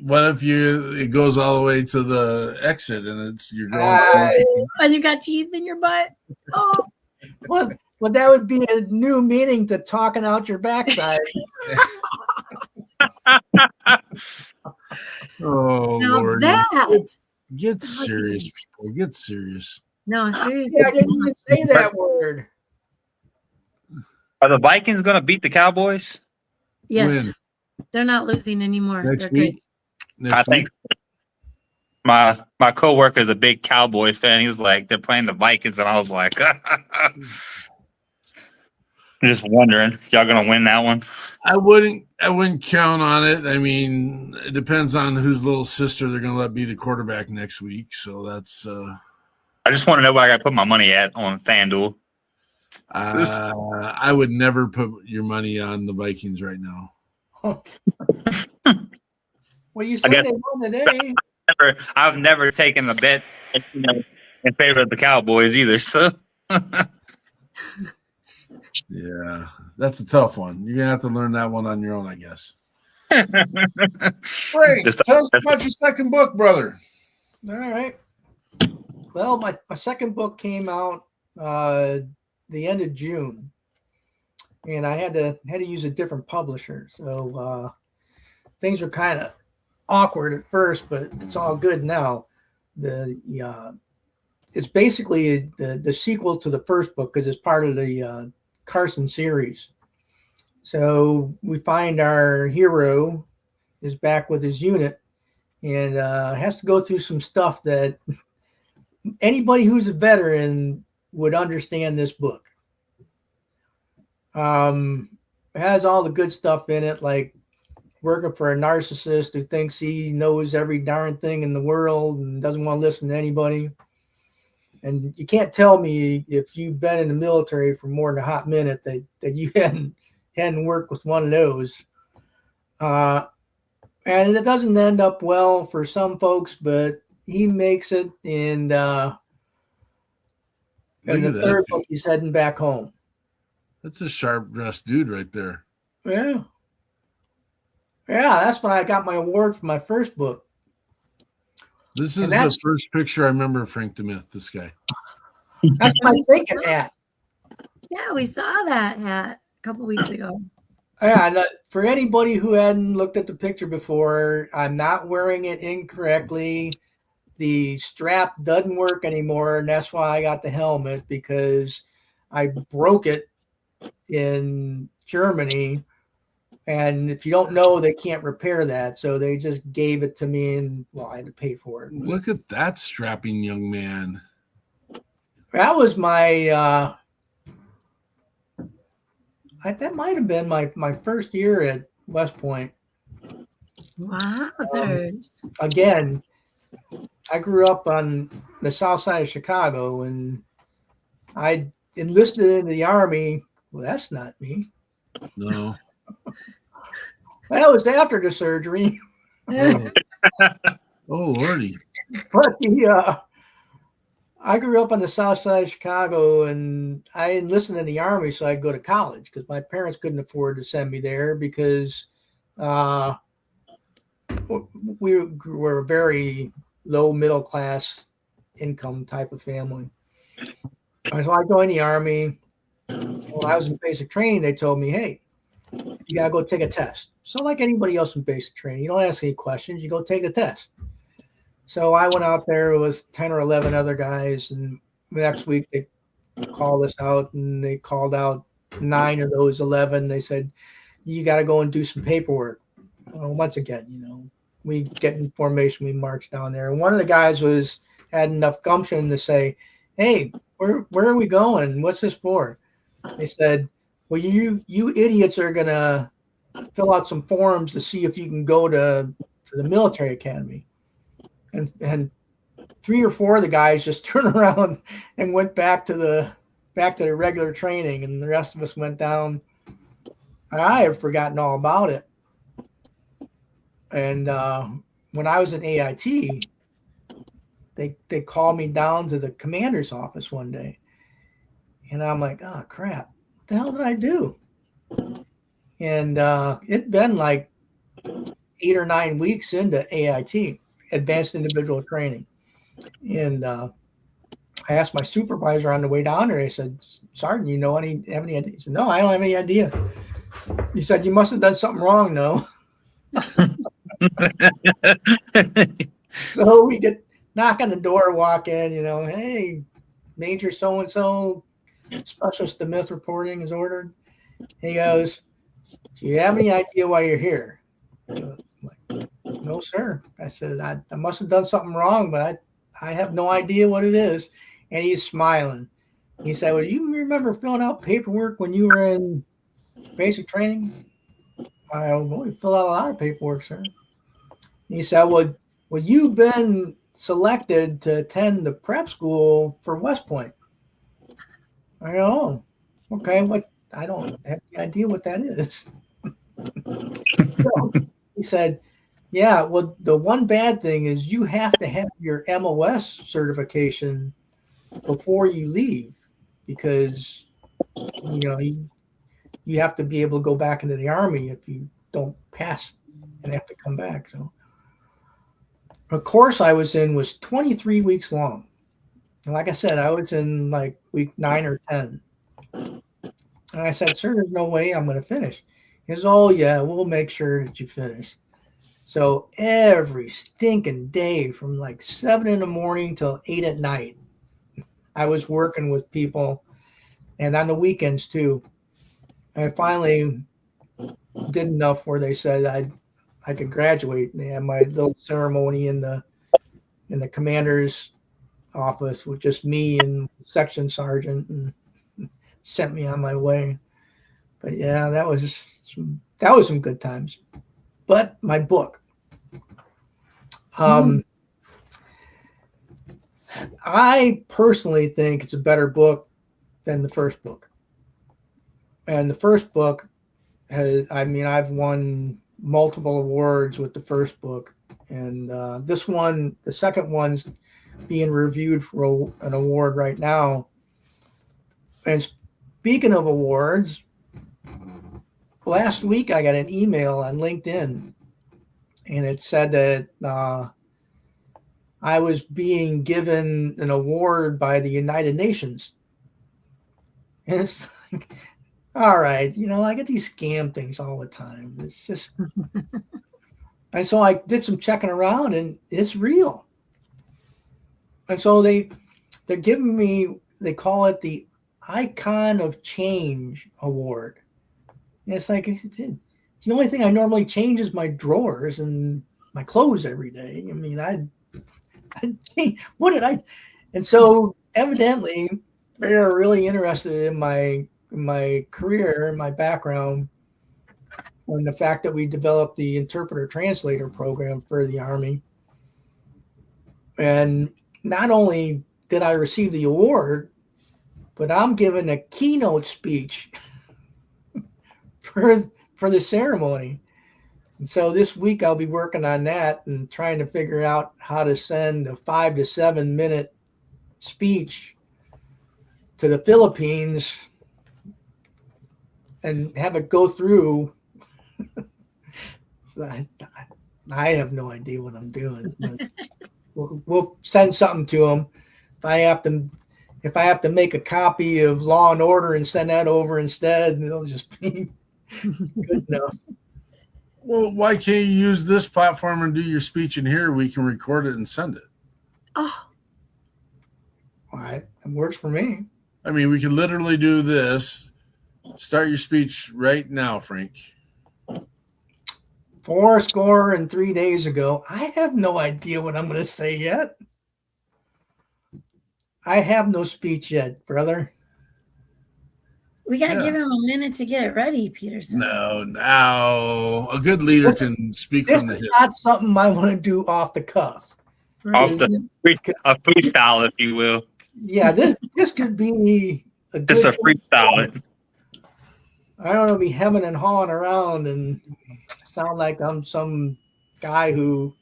What if it goes all the way to the exit and you're growing? And you got teeth in your butt? Oh. Well, that would be a new meaning to talking out your backside. Oh, now Lord. Get serious, people. Get serious. No, seriously. I didn't even say that word. Are the Vikings going to beat the Cowboys? Yes. When? They're not losing anymore. Next They're week? good. I think my coworker is a big Cowboys fan. He was like, they're playing the Vikings, and I was like, just wondering, y'all gonna win that one? I wouldn't count on it. I mean, it depends on whose little sister they're gonna let be the quarterback next week. So that's. I just want to know where I got to put my money at on FanDuel. I would never put your money on the Vikings right now. Well, you said they won today. I've never taken a bet, in favor of the Cowboys either. So. Yeah, that's a tough one. You're gonna have to learn that one on your own, I guess. Great. Tell us about your second book, brother. All right. Well, my second book came out the end of June, and I had to use a different publisher. So things were kind of awkward at first, but it's all good now. It's basically the sequel to the first book because it's part of the Carson series. So we find our hero is back with his unit, and has to go through some stuff that anybody who's a veteran would understand this book. It has all the good stuff in it, like working for a narcissist who thinks he knows every darn thing in the world and doesn't want to listen to anybody. And you can't tell me if you've been in the military for more than a hot minute that you hadn't worked with one of those. And it doesn't end up well for some folks, but he makes it. And in the third book, he's heading back home. That's a sharp dressed dude right there. Yeah. Yeah, that's when I got my award for my first book. This is the first picture I remember of Frank DeMyth, this guy. That's my thinking hat. Yeah, we saw that hat a couple weeks ago. Yeah, and for anybody who hadn't looked at the picture before, I'm not wearing it incorrectly. The strap doesn't work anymore, and that's why I got the helmet, because I broke it in Germany. And if you don't know, they can't repair that. So they just gave it to me, and well, I had to pay for it. Look at that strapping young man. That was my, that might have been my first year at West Point. Wow. Again, I grew up on the south side of Chicago, and I enlisted into the Army. Well, that's not me. No. That was after the surgery. Oh, Lordy. But I grew up on the south side of Chicago, and I enlisted in the Army so I could go to college, because my parents couldn't afford to send me there, because we were a very low middle class income type of family. So I joined the Army. When I was in basic training, they told me, hey, you got to go take a test. So like anybody else in basic training, you don't ask any questions, you go take a test. So I went out there with 10 or 11 other guys, and the next week they called us out, and they called out 9 of those 11. They said, you got to go and do some paperwork. Well, once again, we get in formation, we march down there. And one of the guys had enough gumption to say, hey, where are we going? What's this for? They said, well, you idiots are going to fill out some forms to see if you can go to the military academy. And 3 or 4 of the guys just turned around and went back to the regular training, and the rest of us went down. I had forgotten all about it. And when I was in AIT, they called me down to the commander's office one day, and I'm like, oh crap, what the hell did I do? And it'd been like 8 or 9 weeks into AIT, Advanced Individual Training. And I asked my supervisor on the way down there, I said, Sergeant, have any idea? He said, no, I don't have any idea. He said, you must have done something wrong, though. So we get knock on the door, walk in, hey, Major so-and-so, Specialist DeMyth reporting is ordered. He goes, do you have any idea why you're here? I'm like, no, sir. I said, I must have done something wrong, but I have no idea what it is. And he's smiling. He said, well, do you remember filling out paperwork when you were in basic training? We fill out a lot of paperwork, sir. He said, well, you've been selected to attend the prep school for West Point. I go, oh, okay. I don't have any idea what that is. So he said, yeah, well, the one bad thing is you have to have your MOS certification before you leave, because you have to be able to go back into the Army if you don't pass and have to come back. So the course I was in was 23 weeks long. And like I said, I was in like week 9 or 10. And I said, sir, there's no way I'm going to finish. He goes, oh, yeah, we'll make sure that you finish. So every stinking day from like 7 in the morning till 8 at night, I was working with people, and on the weekends too. I finally did enough where they said I could graduate. They had my little ceremony in the commander's office with just me and section sergeant, and sent me on my way. But yeah, that was some good times. But my book, I personally think it's a better book than the first book. And the first book I've won multiple awards with the first book, and this one, the second one's being reviewed for an award right now. And speaking of awards, last week I got an email on LinkedIn, and it said that I was being given an award by the United Nations. And it's like, all right, I get these scam things all the time. It's just, and so I did some checking around, and it's real. And so they're giving me, they call it the Icon of Change Award. And it's like, the only thing I normally change is my drawers and my clothes every day. I mean, what did I? And so evidently they are really interested in my career and my background, and the fact that we developed the interpreter translator program for the Army. And not only did I receive the award, but I'm given a keynote speech for the ceremony. And so this week I'll be working on that and trying to figure out how to send a 5 to 7 minute speech to the Philippines and have it go through. I have no idea what I'm doing. But we'll send something to them. If I have to make a copy of Law and Order and send that over instead, it'll just be good enough. Well, why can't you use this platform and do your speech in here? We can record it and send it. Oh, all right, it works for me. I mean, we could literally do this. Start your speech right now, Frank. 4 days ago. I have no idea what I'm going to say yet. I have no speech yet, brother. we got to give him a minute to get it ready, Peterson. No. A good leader can speak this from the is hip. not something I want to do off the cuff. Off the a freestyle, if you will. Yeah, this could be a good Just a freestyle. I don't know, be hemming and hawing around and sound like I'm some guy who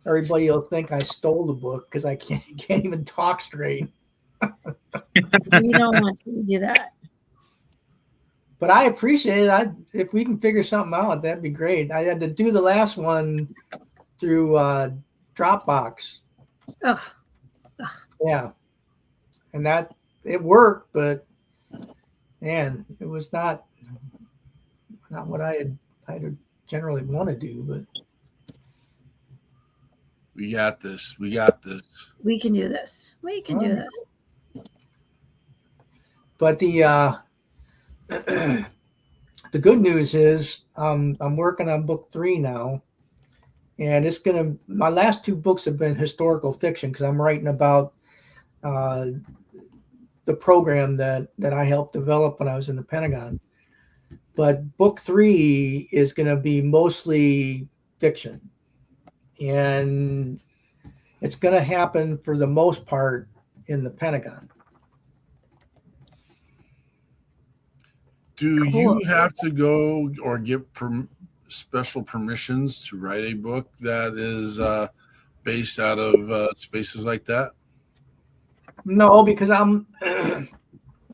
everybody will think I stole the book because I can't even talk straight. We don't want you to do that. But I appreciate it. If we can figure something out, that'd be great. I had to do the last one through Dropbox. Ugh. Yeah. And that it worked, but man, it was not what I'd generally want to do, but We got this. We can do this. We can do this. But the good news is I'm working on book 3 now, and my last 2 books have been historical fiction because I'm writing about the program that I helped develop when I was in the Pentagon. But book 3 is going to be mostly fiction, and it's going to happen for the most part in the Pentagon. Do you have to go or get special permissions to write a book that is based out of spaces like that? No, because I'm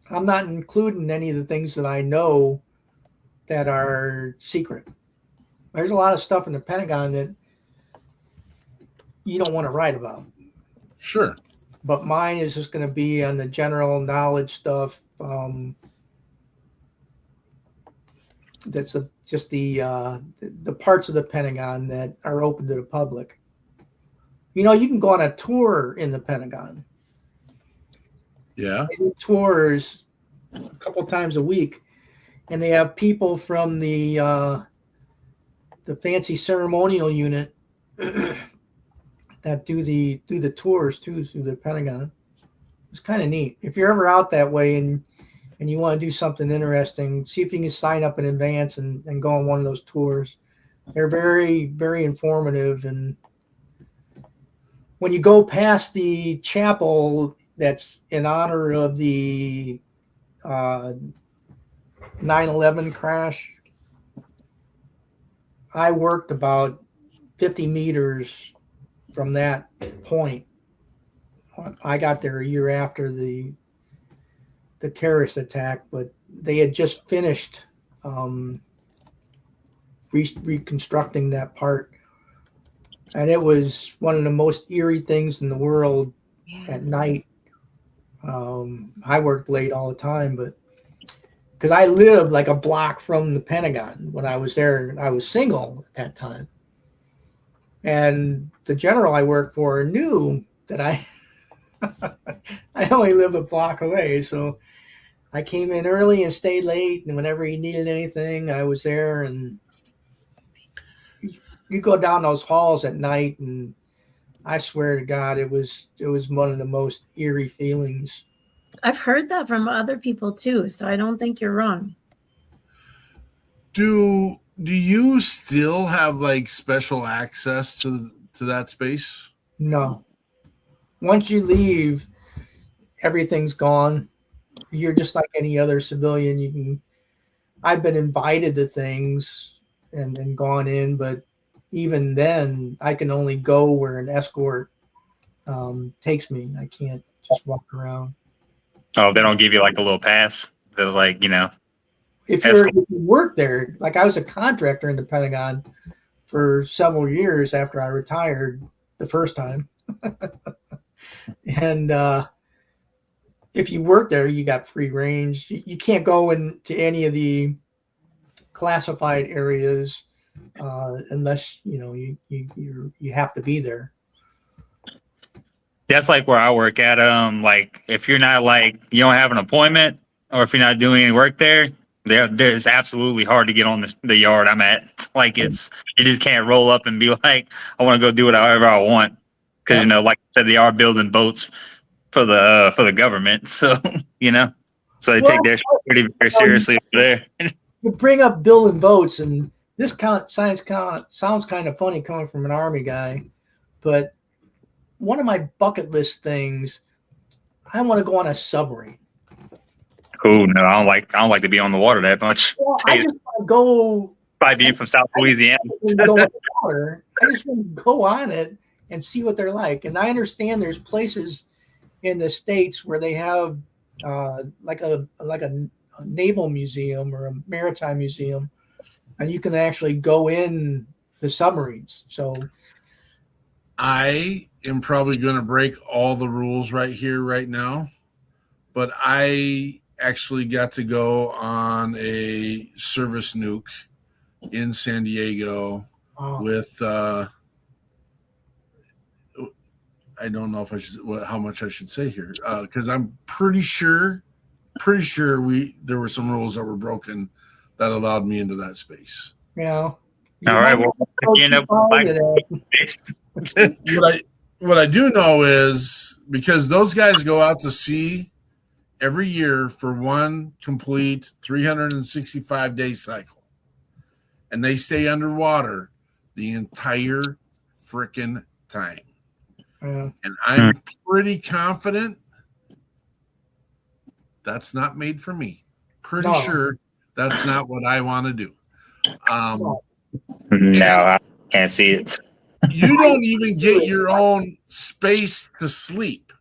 not including any of the things that I know that are secret. There's a lot of stuff in the Pentagon that you don't want to write about. Sure. But mine is just going to be on the general knowledge stuff. That's just the parts of the Pentagon that are open to the public. You can go on a tour in the Pentagon. Yeah. They do tours a couple times a week, and they have people from the fancy ceremonial unit that do the tours too through the Pentagon. It's kind of neat. If you're ever out that way and you want to do something interesting, see if you can sign up in advance and go on one of those tours. They're very, very informative. And when you go past the chapel that's in honor of the 9/11 crash, I worked about 50 meters from that point. I got there a year after the terrorist attack, but they had just finished reconstructing that part. And it was one of the most eerie things in the world at night. I worked late all the time, but because I lived like a block from the Pentagon when I was there. I was single at that time. And the general I worked for knew that I only lived a block away. So I came in early and stayed late. And whenever he needed anything, I was there. And you go down those halls at night, and I swear to God, it was one of the most eerie feelings. I've heard that from other people too, so I don't think you're wrong. Do you still have like special access to that space? No. Once you leave, everything's gone. You're just like any other civilian. I've been invited to things and gone in, but even then, I can only go where an escort takes me. I can't just walk around. Oh, they don't give you like a little pass? They're like, If you work there, like I was a contractor in the Pentagon for several years after I retired the first time. And if you work there, you got free range. You can't go into any of the classified areas unless you have to be there. That's like where I work at. Like if you're not you don't have an appointment, or if you're not doing any work there, it's absolutely hard to get on the yard I'm at. Like you just can't roll up and be like, I want to go do whatever I want, because like I said, they are building boats for the government. So so they take their security very seriously over there. You bring up building boats, and this sounds kind of funny coming from an Army guy, but one of my bucket list things, I want to go on a submarine. Oh no, I don't like to be on the water that much. Well, I just want to go. By being from South Louisiana, I just want to go on it and see what they're like. And I understand there's places in the States where they have like a naval museum or a maritime museum, and you can actually go in the submarines. So I am probably going to break all the rules right here, right now, but I actually got to go on a service nuke in San Diego with, I don't know if how much I should say here, because I'm pretty sure there were some rules that were broken that allowed me into that space. Yeah. All right. Well, what I do know is, because those guys go out to sea every year for one complete 365-day cycle, and they stay underwater the entire freaking time. Yeah. And I'm pretty confident that's not made for me. Pretty sure that's not what I want to do. No, I can't see it. You don't even get your own space to sleep.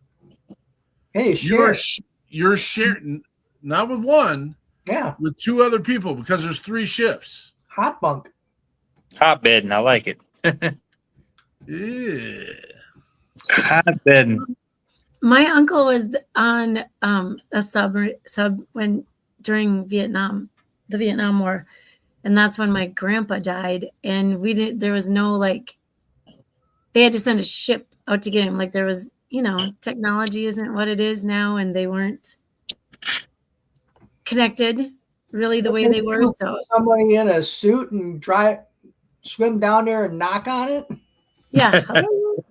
Hey, sure. You're sharing, not with one, with two other people, because there's 3 shifts. Hot bunk. Hot bedding, I like it. Yeah. Hot bedding. My uncle was on a sub when during the Vietnam War, and that's when my grandpa died. And there was no they had to send a ship out to get him. There was, technology isn't what it is now, and they weren't connected really the way they were. So somebody in a suit and swim down there and knock on it? Yeah. Hello.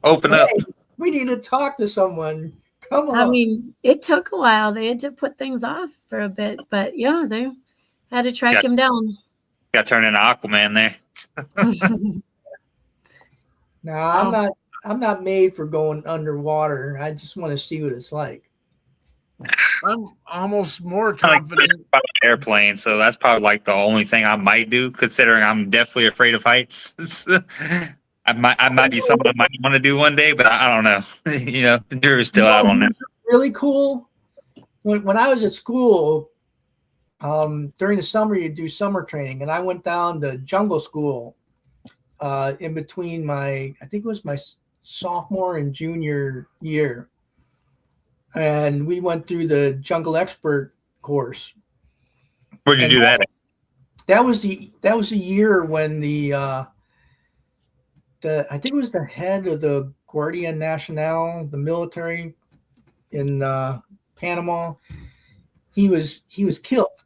Open up. Hey, we need to talk to someone. Come on. I mean, it took a while. They had to put things off for a bit, but yeah, they had to track him down. Got turned into Aquaman there. No, I'm not made for going underwater. I just want to see what it's like. I'm almost more I like confident. an airplane, so that's probably like the only thing I might do, considering I'm definitely afraid of heights. I might be someone I might want to do one day, but I don't know. The jury's still out on that. Really cool. When I was at school, during the summer, you do summer training, and I went down to jungle school in between I think it was my sophomore and junior year. And we went through the jungle expert course. Where'd you do that at? That was the year when I think it was the head of the Guardia Nacional, the military in Panama. He was killed,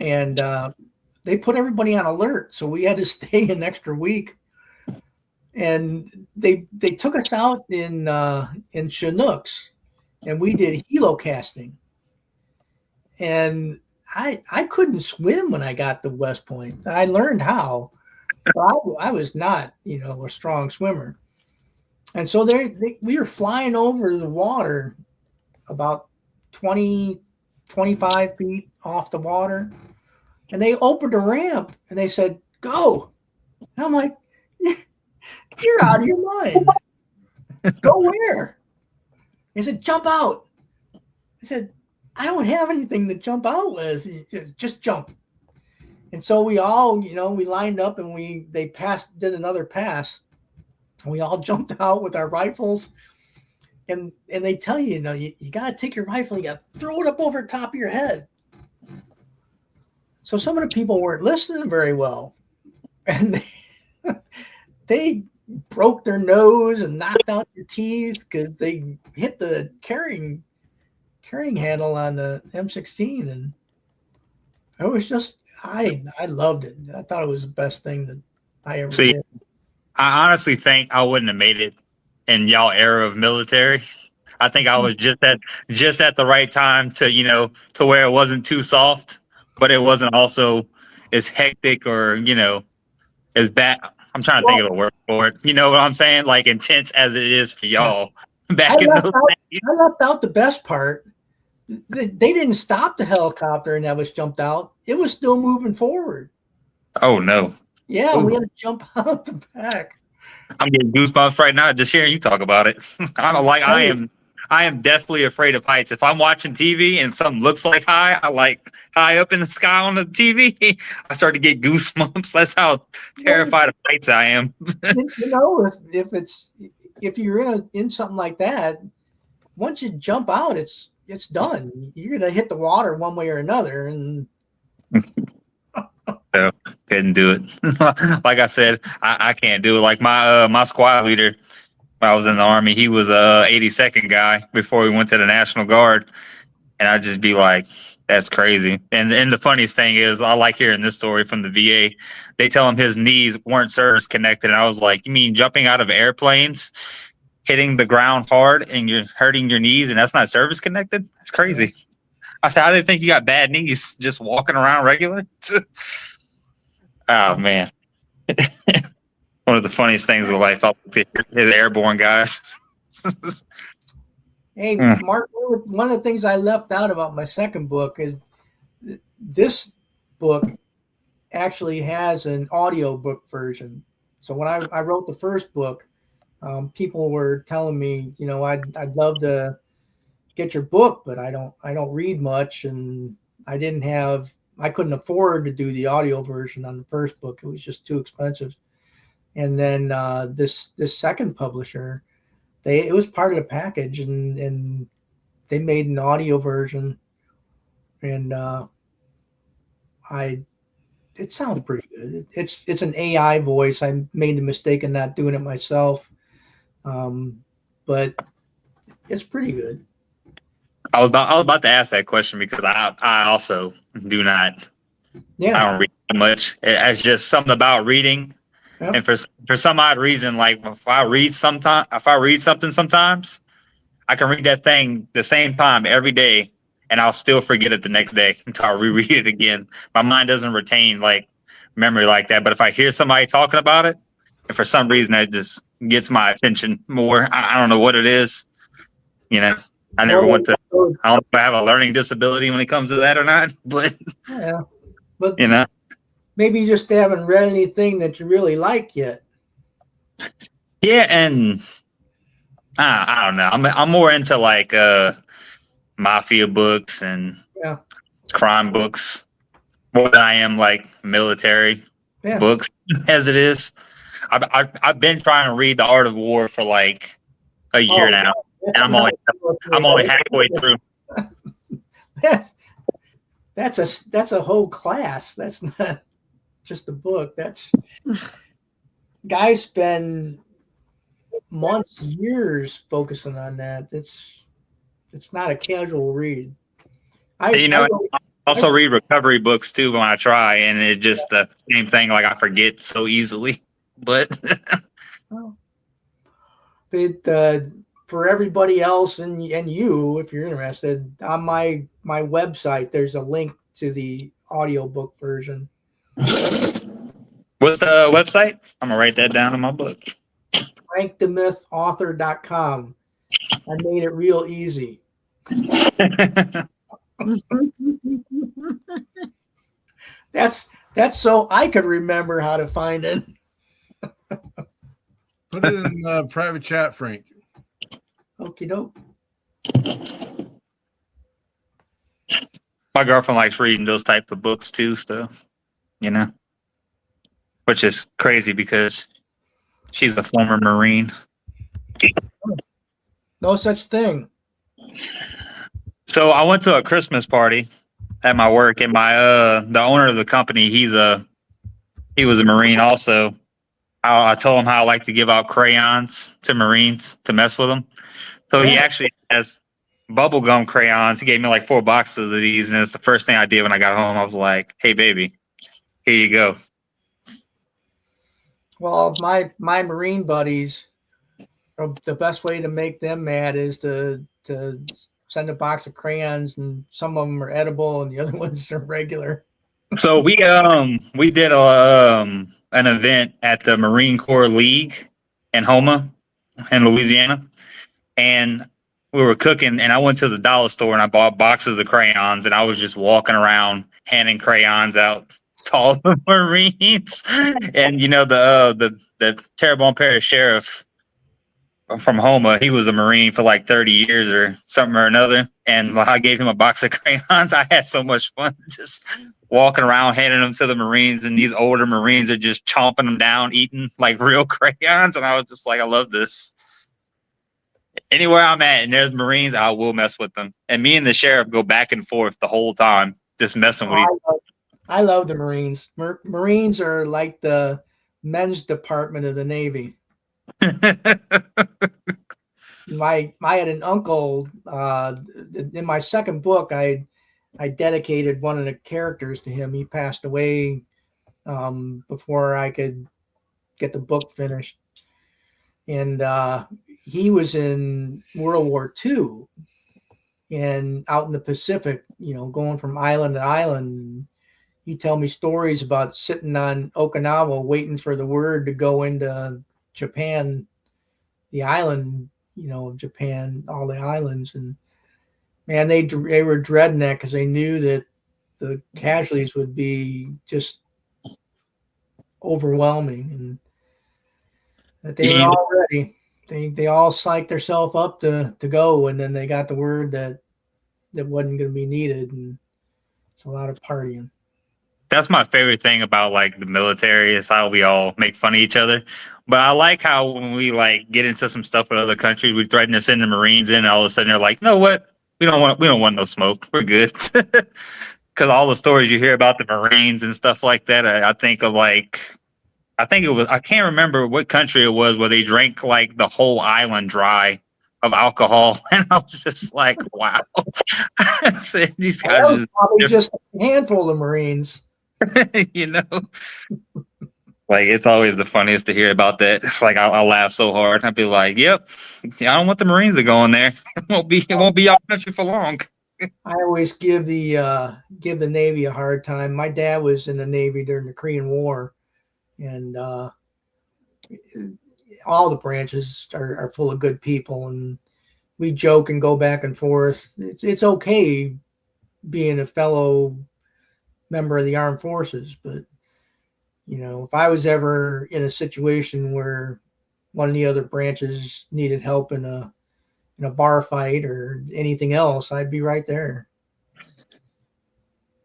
and they put everybody on alert. So we had to stay an extra week, and they took us out in Chinooks, and we did helo casting. And I couldn't swim when I got to West Point. I learned how. I was not, a strong swimmer. And so we were flying over the water about 20, 25 feet off the water. And they opened a ramp and they said, go. And I'm like, you're out of your mind. Go where? They said, jump out. I said, I don't have anything to jump out with. Just jump. And so we all, we lined up and they did another pass. And we all jumped out with our rifles. And they tell you, you got to take your rifle, you got to throw it up over the top of your head. So some of the people weren't listening very well. And they broke their nose and knocked out their teeth because they hit the carrying handle on the M16. And it was just, I loved it. I thought it was the best thing that I ever did. I honestly think I wouldn't have made it in y'all era of military. I think I was just at the right time to where it wasn't too soft, but it wasn't also as hectic or as bad. I'm trying to think of a word for it. You know what I'm saying? Like intense as it is for y'all back in those days. I left out the best part. They didn't stop the helicopter and that was jumped out. It was still moving forward. Oh no. Yeah, we had to jump out the back. I'm getting goosebumps right now just hearing you talk about it. I am deathly afraid of heights. If I'm watching TV and something looks like high up in the sky on the TV, I start to get goosebumps. That's how terrified of heights I am. If you're in something like that, once you jump out, it's done. You're gonna hit the water one way or another, and so couldn't do it. Like I said, I can't do it. Like my squad leader, when I was in the Army, he was a 82nd guy before he went to the National Guard, and I'd just be like, that's crazy. And the funniest thing is, I like hearing this story from the VA. They tell him his knees weren't service connected, and I was like, you mean jumping out of airplanes, hitting the ground hard, and you're hurting your knees, and that's not service connected? That's crazy. I said, how do they think you got bad knees just walking around regular? Oh, man. One of the funniest things in life, is airborne guys. Hey, Mark, one of the things I left out about my second book is this book actually has an audio book version. So when I wrote the first book, people were telling me, I'd love to get your book, but I don't read much, and I couldn't afford to do the audio version on the first book. It was just too expensive. And then this second publisher, it was part of the package, and they made an audio version, and it sounds pretty good. It's an AI voice. I made the mistake of not doing it myself, but it's pretty good. I was about to ask that question because I also do not Yeah. I don't read that much. It's just something about reading. Yep. And for some odd reason, like if I read something sometimes, I can read that thing the same time every day, and I'll still forget it the next day until I reread it again. My mind doesn't retain like memory like that. But if I hear somebody talking about it, and for some reason it just gets my attention more, I don't know what it is. You know, I never went to. I don't know if I have a learning disability when it comes to that or not, but Yeah, but you know, maybe you just haven't read anything that you really like yet. yeah, and I don't know. I'm more into like mafia books and Yeah. crime books more than I am like military Yeah. books as it is. I've been trying to read The Art of War for like a year now, and I'm only halfway through. That's a whole class. That's not just a book. That's guys spend months, years focusing on that. It's not a casual read. I also read recovery books too when I try, and it's just the same thing. Like I forget so easily, but for everybody else and you, if you're interested, on my website, there's a link to the audiobook version. What's the website? I'm gonna write that down in my book. FrankTheMythAuthor.com. I made it real easy. That's so I could remember how to find it. Put it in private chat, Frank. Okie doke. My girlfriend likes reading those type of books too, so you know, which is crazy because she's a former Marine. No such thing. So I went to a Christmas party at my work, and my the owner of the company, he was a Marine also. I told him how I like to give out crayons to Marines to mess with them. So he actually has bubblegum crayons. He gave me like 4 boxes of these, and it's the first thing I did when I got home. I was like, "Hey, baby, here you go." Well, my Marine buddies, the best way to make them mad is to send a box of crayons, and some of them are edible and the other ones are regular. So we did an event at the Marine Corps League in Houma, in Louisiana, and we were cooking. And I went to the dollar store and I bought boxes of crayons, and I was just walking around handing crayons out to all the Marines. And you know the Terrebonne Parish sheriff from Houma, he was a Marine for like 30 years or something or another, and I gave him a box of crayons. I had so much fun just walking around handing them to the Marines, and these older Marines are just chomping them down, eating like real crayons, and I was just like, I love this. Anywhere I'm at and there's Marines, I will mess with them. And me and the sheriff go back and forth the whole time, just messing with each other. I love the Marines. Marines are like the men's department of the Navy. I had an uncle in my second book. I dedicated one of the characters to him. He passed away before I could get the book finished, and he was in World War II and out in the Pacific, you know, going from island to island. He'd tell me stories about sitting on Okinawa waiting for the word to go into Japan, the island, you know, of Japan, all the islands. And man, they were dreading that because they knew that the casualties would be just overwhelming, and that they were all ready. They all psyched themselves up to go, and then they got the word that wasn't going to be needed, and it's a lot of partying. That's my favorite thing about like the military is how we all make fun of each other. But I like how when we like get into some stuff with other countries, we threaten to send the Marines in, and all of a sudden they're like, "No, what? We don't want no smoke. We're good." Because all the stories you hear about the Marines and stuff like that, I think of like, I can't remember what country it was where they drank like the whole island dry of alcohol, and I was just like, wow. These guys probably just a handful of Marines. You know, like it's always the funniest to hear about that. Like I'll laugh so hard. I'd be like, "Yep, yeah, I don't want the Marines to go in there. It won't be our country for long." I always give the Navy a hard time. My dad was in the Navy during the Korean War, and all the branches are full of good people, and we joke and go back and forth. It's okay being a fellow member of the armed forces, but if I was ever in a situation where one of the other branches needed help in a bar fight or anything else, I'd be right there.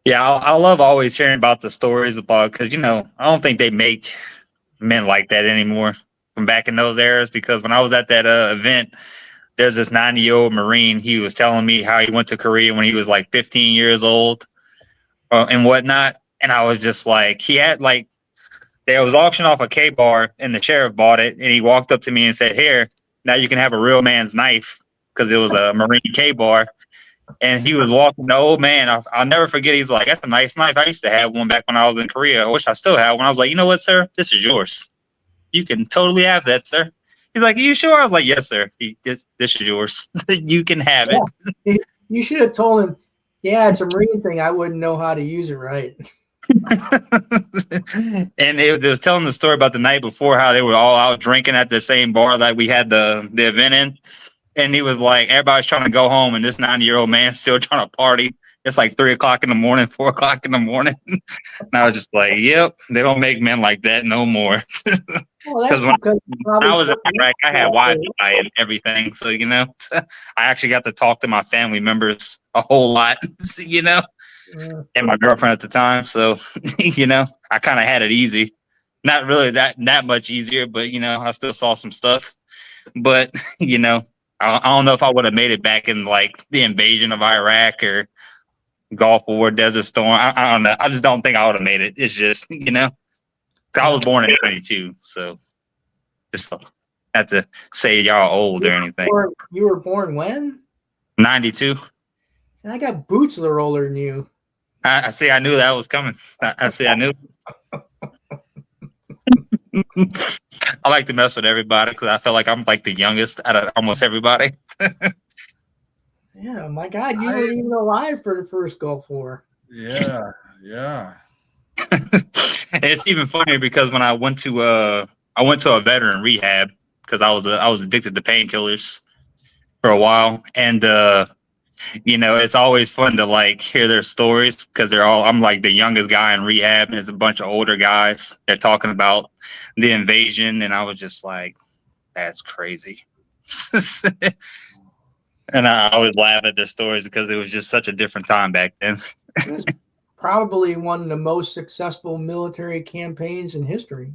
Yeah, I love always hearing about the stories about, because I don't think they make men like that anymore from back in those eras. Because when I was at that event, there's this 90-year-old Marine. He was telling me how he went to Korea when he was like 15 years old and whatnot. And I was just like, he had like, there was auction off a K-bar and the sheriff bought it. And he walked up to me and said, "Here, now you can have a real man's knife," because it was a Marine K-bar. And he was walking, the old man, I'll never forget. He's like, "That's a nice knife. I used to have one back when I was in Korea. I wish I still had one." I was like, "You know what, sir? This is yours. You can totally have that, sir." He's like, "Are you sure?" I was like, "Yes, sir. This is yours. You can have it." You should have told him, "Yeah, it's a Marine thing. I wouldn't know how to use it right." And it was telling the story about the night before, how they were all out drinking at the same bar that we had the event in. And he was like, everybody's trying to go home, and this 90-year-old man's still trying to party. It's like 3 o'clock in the morning, 4 o'clock in the morning. And I was just like, yep, they don't make men like that no more. Well, when I was in Iraq, I had Wi-Fi and everything. So, I actually got to talk to my family members a whole lot, and my girlfriend at the time. So, I kind of had it easy. Not really that much easier, but, I still saw some stuff. But, I don't know if I would have made it back in like the invasion of Iraq or Gulf War, Desert Storm. I don't know. I just don't think I would have made it. It's just, I was born in 92, so just have to say y'all old or anything. You were born when? 92. I got boots that are older than you. I see. I knew that was coming. I see. I knew. I like to mess with everybody because I feel like I'm like the youngest out of almost everybody. Yeah, my God, you weren't even alive for the first Gulf War. Yeah. And it's even funnier because when I went to a veteran rehab because I was addicted to painkillers for a while, and it's always fun to like hear their stories because I'm like the youngest guy in rehab, and there's a bunch of older guys. They're talking about the invasion, and I was just like, that's crazy. And I always laugh at their stories because it was just such a different time back then. It was probably one of the most successful military campaigns in history.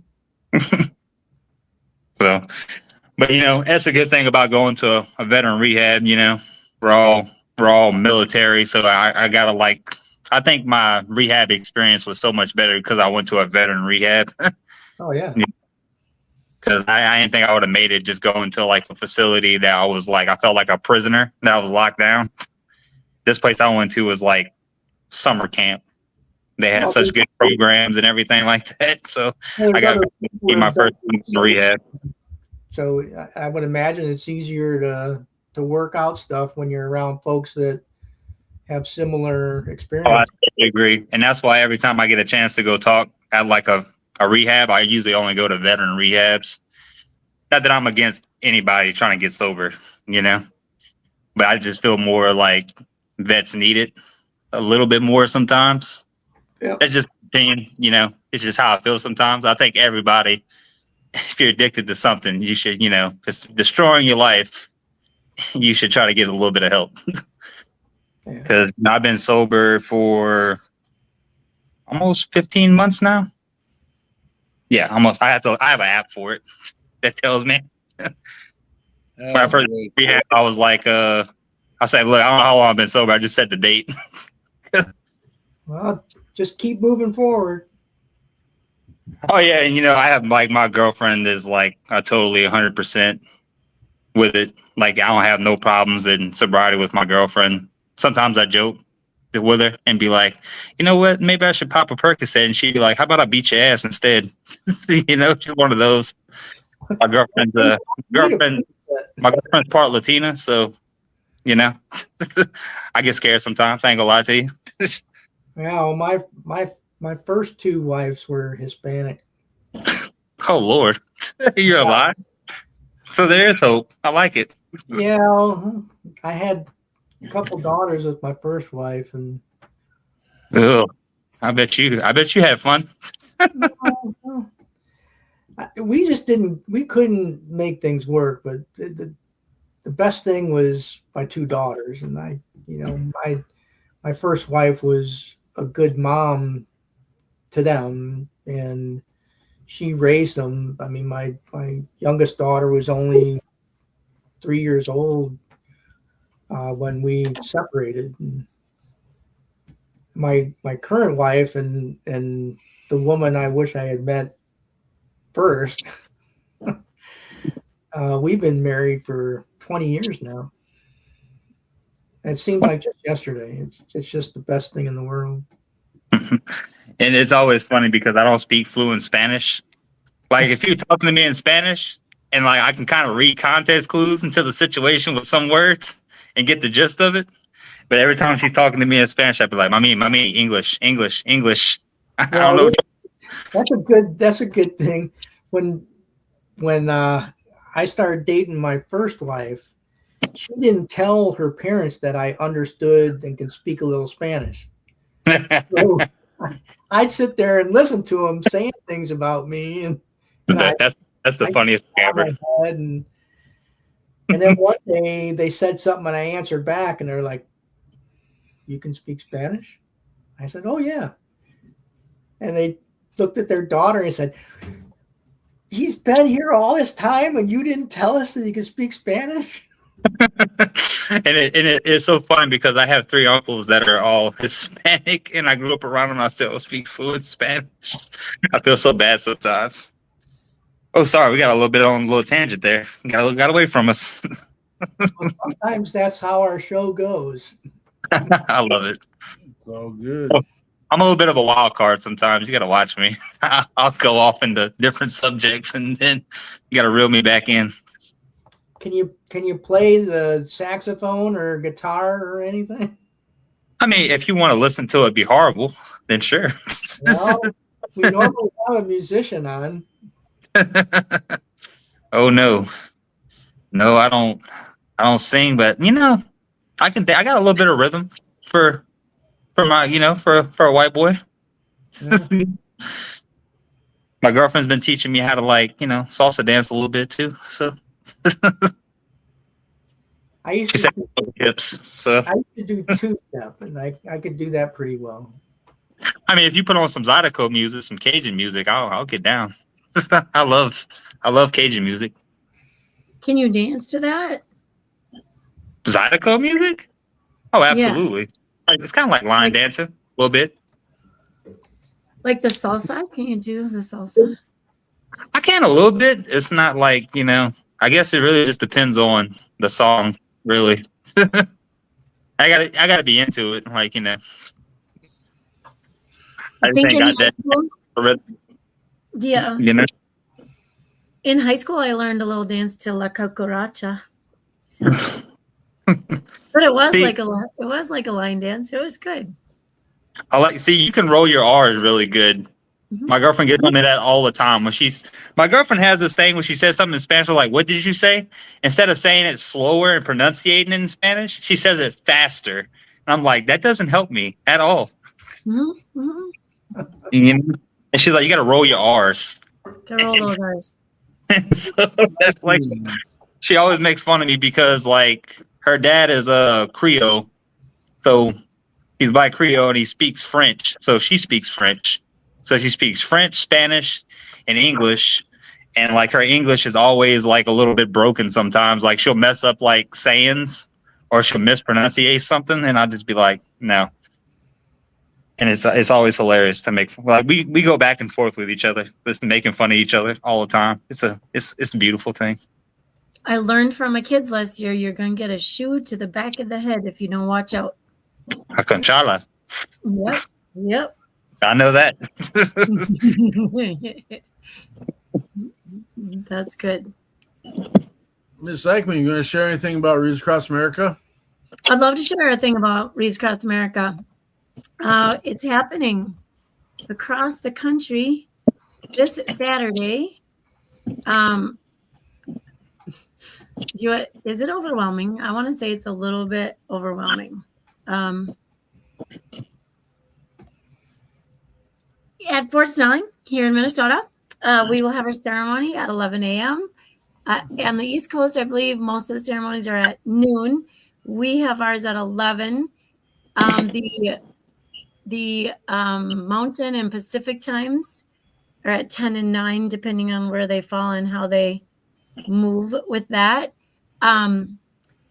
So, but that's a good thing about going to a veteran rehab. We're all military, so I gotta like. I think my rehab experience was so much better because I went to a veteran rehab. Oh yeah. Because I didn't think I would have made it just going to like a facility that I felt like a prisoner that I was locked down. This place I went to was like summer camp. They had such good programs and everything like that. So I got to be my first rehab. So I would imagine it's easier to work out stuff when you're around folks that have similar experience. Oh, I totally agree. And that's why every time I get a chance to go talk at like a rehab, I usually only go to veteran rehabs. Not that I'm against anybody trying to get sober, but I just feel more like vets need it a little bit more sometimes. Yep. That's just opinion, it's just how I feel sometimes. I think everybody, if you're addicted to something, you should, if it's destroying your life, you should try to get a little bit of help. Because I've been sober for almost 15 months now. Yeah, almost. I have an app for it that tells me. When I first rehab, I was like, I said, look, I don't know how long I've been sober. I just said the date. Well, just keep moving forward. Oh yeah, and I have like my girlfriend is like totally 100% with it. Like I don't have no problems in sobriety with my girlfriend. Sometimes I joke with her and be like, you know what, maybe I should pop a Percocet, and she'd be like, how about I beat your ass instead? You know, she's one of those. My girlfriend's part Latina, so you know, I get scared sometimes. I ain't gonna lie to you. Yeah, well, my first two wives were Hispanic. Oh Lord, you're alive. So there is hope. I like it. Yeah, I had a couple daughters with my first wife, and I bet you had fun. we just didn't. We couldn't make things work. But the best thing was my two daughters, and my first wife was a good mom to them, and she raised them. I mean, my youngest daughter was only 3 years old when we separated. And my current wife and the woman I wish I had met first, we've been married for 20 years now. It seems like just yesterday. It's just the best thing in the world. And it's always funny because I don't speak fluent Spanish. Like if you're talking to me in Spanish and like I can kind of read context clues into the situation with some words and get the gist of it. But every time she's talking to me in Spanish, I'd be like, mami, English. I don't know. That's a good thing. When I started dating my first wife, she didn't tell her parents that I understood and could speak a little Spanish. So I'd sit there and listen to them saying things about me, and that's the funniest thing ever. And then one day they said something, and I answered back, and they're like, "You can speak Spanish?" I said, "Oh yeah." And they looked at their daughter and said, "He's been here all this time, and you didn't tell us that he could speak Spanish?" And it is so fun because I have 3 uncles that are all Hispanic, and I grew up around them. I still speak fluent Spanish. I feel so bad sometimes. Oh, sorry, we got a little tangent there. Got away from us. Sometimes that's how our show goes. I love it. So good. I'm a little bit of a wild card sometimes. You got to watch me. I'll go off into different subjects, and then you got to reel me back in. Can you play the saxophone or guitar or anything? I mean, if you want to listen to it be horrible, then sure. Well, we normally have a musician on. Oh no, I don't sing, but I got a little bit of rhythm for my for a white boy. Yeah. My girlfriend's been teaching me how to salsa dance a little bit too. So I used to do two-step, and I could do that pretty well. I mean, if you put on some Zydeco music, some Cajun music, I'll get down. I love Cajun music. Can you dance to that? Zydeco music? Oh, absolutely. Yeah. It's kind of like line dancing a little bit. Like the salsa? Can you do the salsa? I can a little bit. It's not like, I guess it really just depends on the song, really. I gotta be into it. Like, I think in high school, yeah. In high school, I learned a little dance to La Cucaracha. But it was like a line dance. It was good. You can roll your R's really good. Mm-hmm. My girlfriend gets on me that all the time. My girlfriend has this thing when she says something in Spanish, like, "What did you say?" Instead of saying it slower and pronunciating it in Spanish, she says it faster. And I'm like, that doesn't help me at all. Mm-hmm. And she's like, you got to roll your R's. Gotta roll those R's. And so that's like, she always makes fun of me because like her dad is a Creole. So he's black Creole and he speaks French. So she speaks French. So she speaks French, Spanish, and English. And like her English is always like a little bit broken sometimes. Like she'll mess up like sayings or she'll mispronunciate something. And I'll just be like, no. And it's always hilarious to make like we go back and forth with each other, just making fun of each other all the time. It's a beautiful thing. I learned from my kids last year, you're gonna get a shoe to the back of the head if you don't watch out. A conchala. Yep. I know that. That's good. Miss Eichmann, you going to share anything about Reads Across America? I'd love to share a thing about Reads Across America. It's happening across the country this Saturday. Is it overwhelming? I want to say it's a little bit overwhelming. At Fort Snelling here in Minnesota, we will have our ceremony at 11 a.m. On the East Coast, I believe most of the ceremonies are at noon. We have ours at 11. The Mountain and Pacific times are at 10 and 9, depending on where they fall and how they move with that. At 9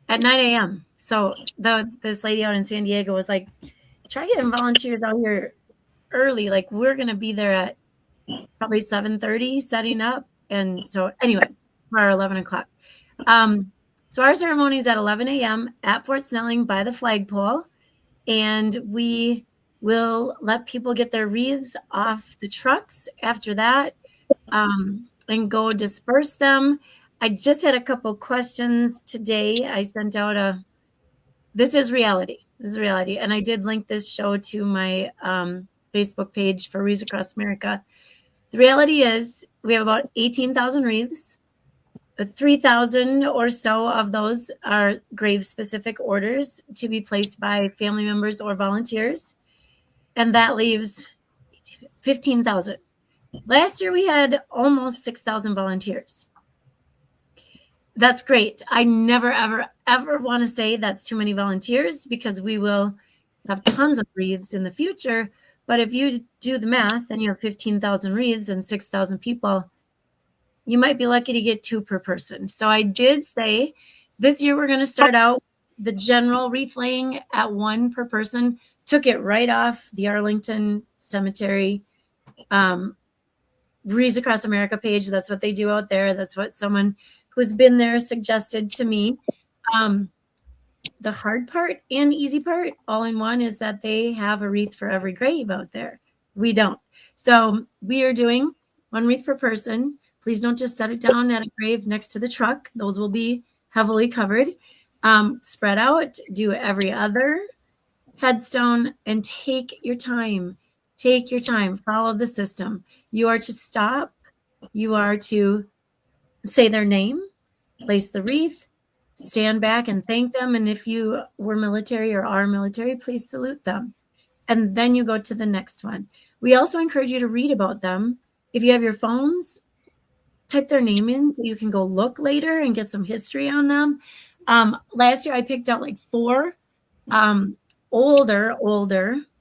a.m. So this lady out in San Diego was like, try getting volunteers out here early. Like, we're going to be there at probably 7:30 setting up. And so anyway, for 11 o'clock. So our ceremony is at 11 a.m. at Fort Snelling by the flagpole. And we will let people get their wreaths off the trucks after that and go disperse them. I just had a couple questions today. I sent out this is reality. This is reality. And I did link this show to my Facebook page for Wreaths Across America. The reality is we have about 18,000 wreaths. 3,000 or so of those are grave-specific orders to be placed by family members or volunteers. And that leaves 15,000. Last year, we had almost 6,000 volunteers. That's great. I never, ever, ever want to say that's too many volunteers because we will have tons of wreaths in the future. But if you do the math and you have 15,000 wreaths and 6,000 people, you might be lucky to get 2 per person. So I did say this year we're going to start out the general wreath laying at 1 per person. Took it right off the Arlington Cemetery Wreaths Across America page. That's what they do out there. That's what someone who's been there suggested to me. The hard part and easy part all in one is that they have a wreath for every grave out there. We don't. So we are doing 1 wreath per person. Please don't just set it down at a grave next to the truck. Those will be heavily covered. Spread out, do every other headstone, and take your time. Take your time. Follow the system. You are to stop. You are to say their name, place the wreath, stand back and thank them. And if you were military or are military, please salute them. And then you go to the next one. We also encourage you to read about them. If you have your phones, type their name in so you can go look later and get some history on them. Last year I picked out like 4 older,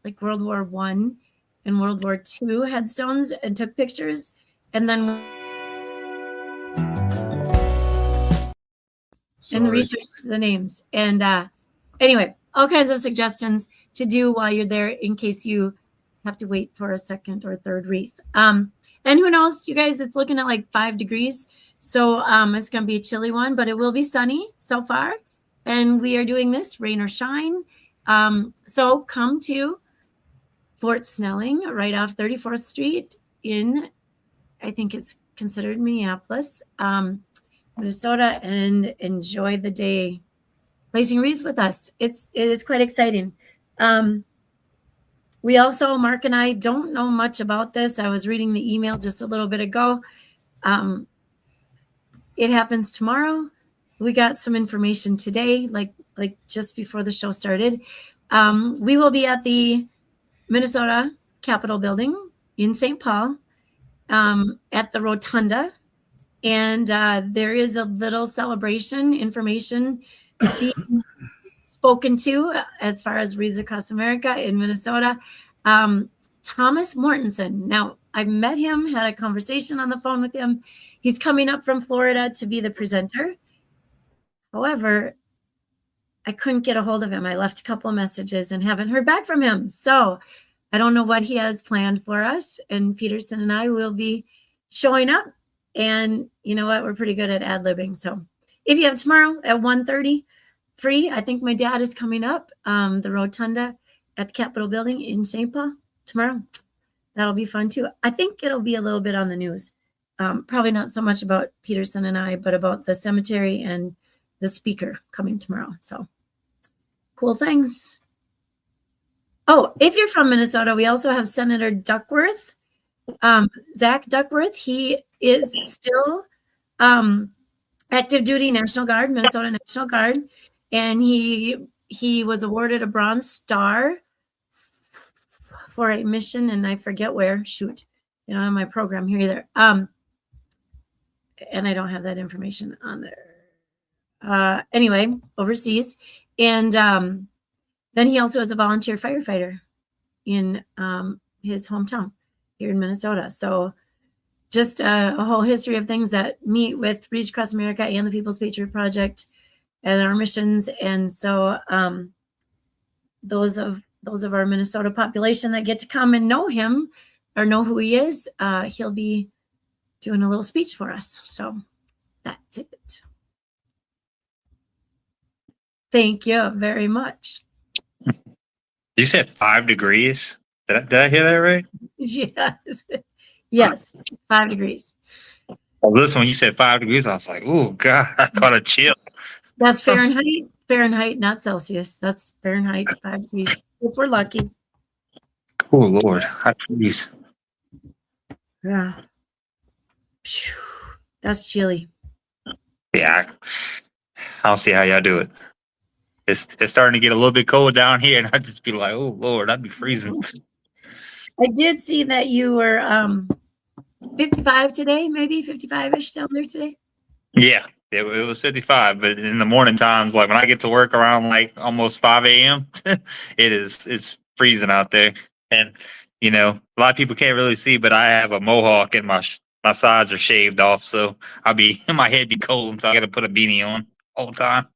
like World War I and World War II headstones and took pictures. And then and researched the names. And anyway, all kinds of suggestions to do while you're there in case you have to wait for a second or third wreath. And who knows, you guys, it's looking at like 5 degrees. So it's going to be a chilly one, but it will be sunny so far. And we are doing this rain or shine. So come to Fort Snelling right off 34th Street in, I think it's considered Minneapolis, Minnesota, and enjoy the day placing wreaths with us. It is quite exciting. We also, Mark and I don't know much about this. I was reading the email just a little bit ago. It happens tomorrow. We got some information today, like just before the show started. We will be at the Minnesota Capitol building in St. Paul at the Rotunda. And there is a little celebration information being spoken to as far as Wreaths Across America in Minnesota. Thomas Mortensen. Now, I've met him, had a conversation on the phone with him. He's coming up from Florida to be the presenter. However, I couldn't get a hold of him. I left a couple of messages and haven't heard back from him. So I don't know what he has planned for us. And Peterson and I will be showing up. And you know what? We're pretty good at ad-libbing. So if you have tomorrow at 1:30, free. I think my dad is coming up, the rotunda at the Capitol building in St. Paul tomorrow. That'll be fun too. I think it'll be a little bit on the news. Probably not so much about Peterson and I, but about the cemetery and the speaker coming tomorrow. So cool things. Oh, if you're from Minnesota, we also have Senator Duckworth, Zach Duckworth. He is still active duty National Guard, Minnesota National Guard, and he was awarded a Bronze Star for a mission, and I forget where. Shoot, you know, in my program here either. And I don't have that information on there. Anyway, overseas, and then he also is a volunteer firefighter in his hometown here in Minnesota. So just a whole history of things that meet with Reach Across America and the People's Patriot Project and our missions. And so those of our Minnesota population that get to come and know him or know who he is, he'll be doing a little speech for us. So that's it. Thank you very much. You said 5 degrees. Did I hear that right? Yes. Yes. 5 degrees. Well, this one you said 5 degrees. I was like, oh God, I caught a chill. That's Fahrenheit. Fahrenheit, not Celsius. That's Fahrenheit, 5 degrees. If we're lucky. Oh Lord, hot degrees. Yeah. Phew. That's chilly. Yeah, I don't see how y'all do it. It's starting to get a little bit cold down here, and I'd just be like, oh Lord, I'd be freezing. I did see that you were 55 today, maybe 55-ish down there today. Yeah, it was 55, but in the morning times, like when I get to work around like almost 5 a.m., it's freezing out there. And you know, a lot of people can't really see, but I have a mohawk and my sides are shaved off, so my head be cold, so I got to put a beanie on all the time.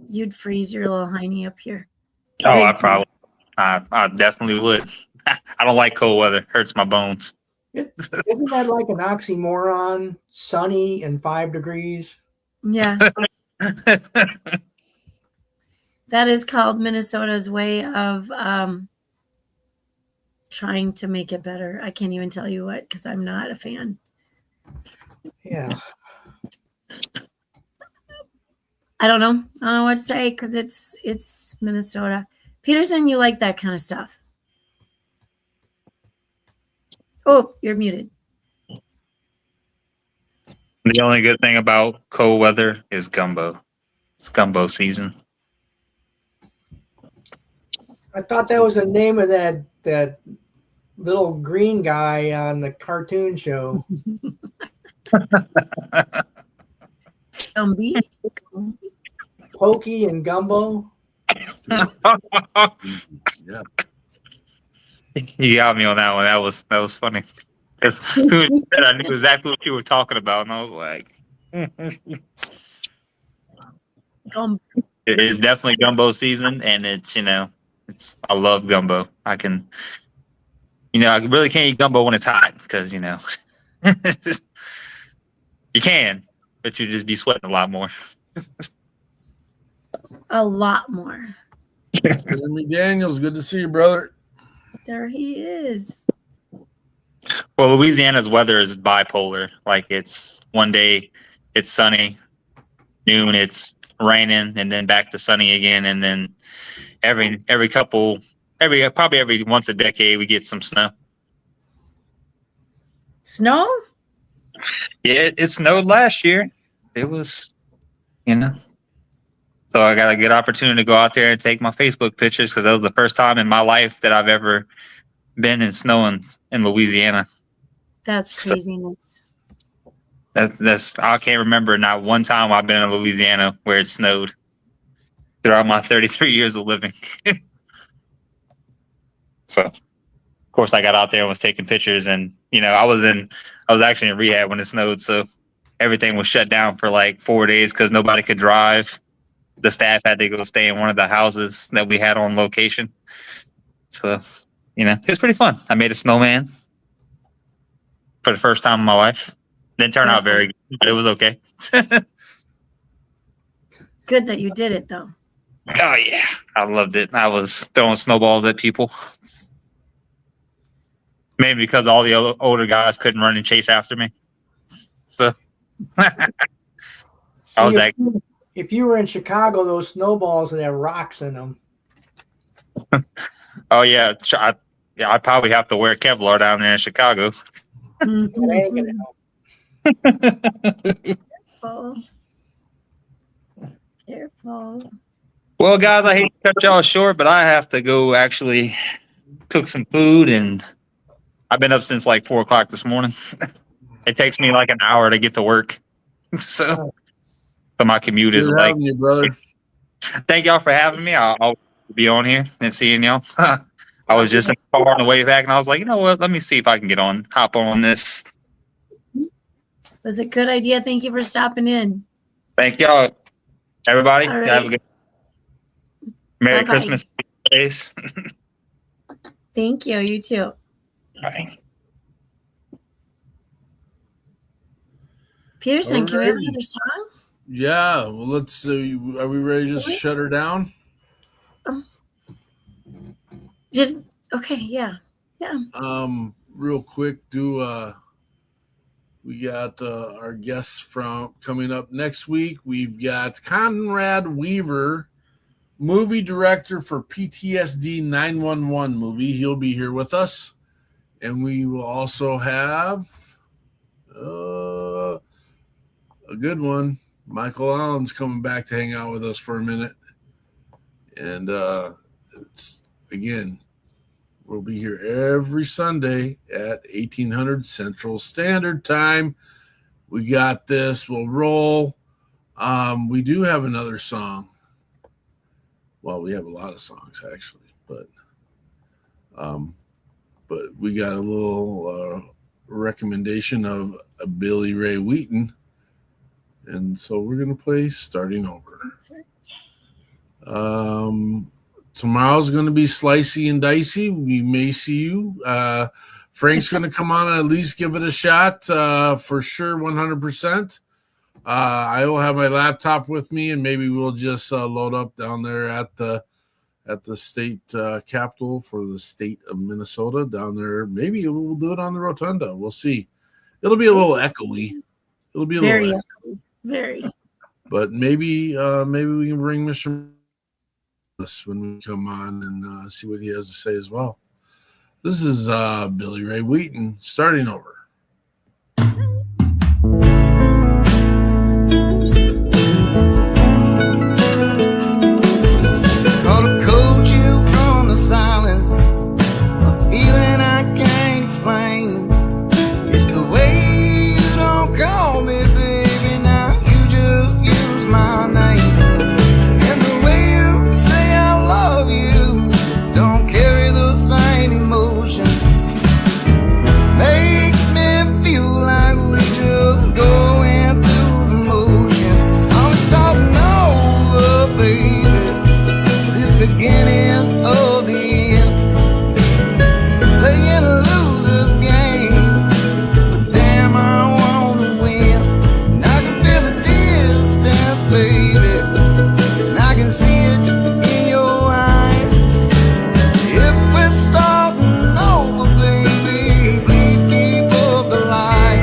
You'd freeze your little hiney up here. Oh, I definitely would. I don't like cold weather. Hurts my bones. Isn't that like an oxymoron? Sunny and 5 degrees? Yeah. That is called Minnesota's way of trying to make it better. I can't even tell you what, because I'm not a fan. Yeah. I don't know what to say, because it's Minnesota. Peterson, you like that kind of stuff. Oh, you're muted. The only good thing about cold weather is gumbo. It's gumbo season. I thought that was the name of that little green guy on the cartoon show. Gumby. Pokey and Gumbo. Yeah. You got me on that one. That was funny. I knew exactly what you were talking about, and I was like, it is definitely gumbo season, and I love gumbo. I really can't eat gumbo when it's hot, because you can, but you just be sweating a lot more. A lot more. Jeremy Daniels, good to see you, brother. There he is. Well, Louisiana's weather is bipolar. Like, it's one day it's sunny, noon it's raining, and then back to sunny again, and then probably every once a decade we get some snow. Snow? Yeah, it snowed last year. It was, So I got a good opportunity to go out there and take my Facebook pictures, because that was the first time in my life that I've ever been in snow in Louisiana. That's craziness. That's I can't remember not one time I've been in Louisiana where it snowed throughout my 33 years of living. So, of course, I got out there and was taking pictures, and I was actually in rehab when it snowed, so everything was shut down for like 4 days because nobody could drive. The staff had to go stay in one of the houses that we had on location. So, it was pretty fun. I made a snowman for the first time in my life. Didn't turn out very good, but it was okay. good that you did it, though. Oh yeah, I loved it. I was throwing snowballs at people. Maybe because all the other older guys couldn't run and chase after me. So I was like, if you were in Chicago, those snowballs would have rocks in them. oh yeah, I'd probably have to wear Kevlar down there in Chicago. That ain't gonna help. Careful. Well, guys, I hate to cut y'all short, but I have to go actually cook some food, and I've been up since like 4 o'clock this morning. It takes me like an hour to get to work, so my commute is like. You, brother. Thank y'all for having me. I'll be on here and seeing y'all. I was just in the car on the way back, and I was like, you know what? Let me see if I can hop on this. It was a good idea. Thank you for stopping in. Thank y'all, everybody. All right. Have a good Merry Bye-bye. Christmas days. Thank you. You too. Bye. Peterson, can we have Alrighty. another song? Yeah, well, let's see. Are we ready to just shut her down? Okay, yeah. Real quick, we got our guests from coming up next week. We've got Conrad Weaver, movie director for PTSD 911 movie. He'll be here with us. And we will also have a good one. Michael Allen's coming back to hang out with us for a minute. And it's again, we'll be here every Sunday at 1800 Central Standard Time. We got this. We'll roll. We do have another song. Well, we have a lot of songs actually, but we got a little recommendation of a Billy Ray Wheaton, and so we're gonna play Starting Over. Tomorrow's going to be slicey and dicey. We may see you. Frank's going to come on and at least give it a shot for sure, 100%. I will have my laptop with me, and maybe we'll just load up down there at the state capitol for the state of Minnesota down there. Maybe we'll do it on the rotunda. We'll see. It'll be a little echoey. It'll be a Very little echoey. Very. But maybe we can bring Mr. when we come on and see what he has to say as well. This is Billy Ray Wheaton, Starting Over. Gonna code you from the silence, a feeling I can't explain. It's the way you don't call me, baby, now you just use my name. And the way you say I love you don't carry the same emotion. Makes me feel like we just going through the motions. I'm starting over, baby, this beginning of the end. Playing a loser's game, but damn, I wanna win. And I can feel the distance, baby, and I can see it in your eyes. If we're starting over, baby, please keep up the light.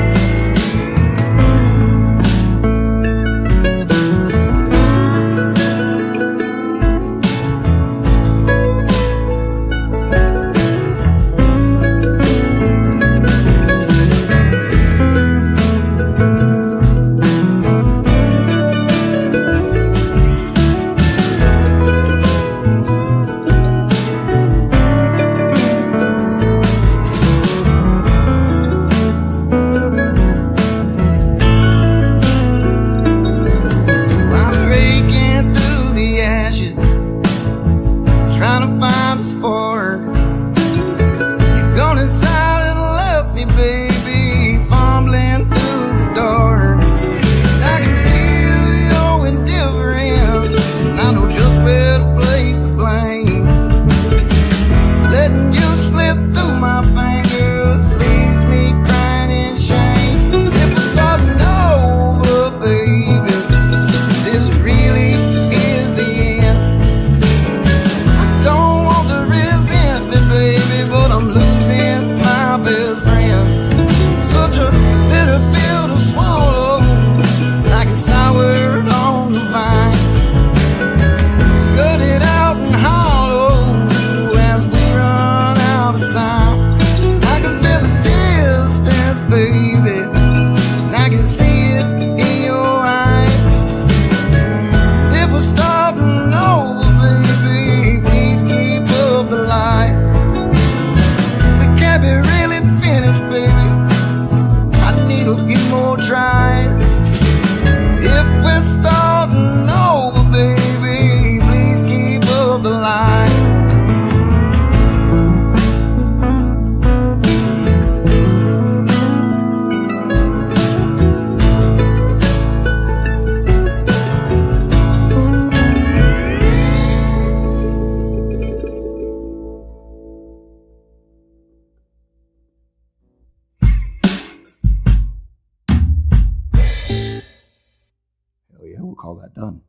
I'm breaking through the ashes, trying to find a spark. You've gone inside and left me, baby, fumbling through the dark. I can feel your indifference, and I know just where to place the blame. Letting you slip through my fingers leaves me crying in shame. If we're starting over, baby, this really just starting over, baby. Please keep up the line. Hell yeah, we'll call that done.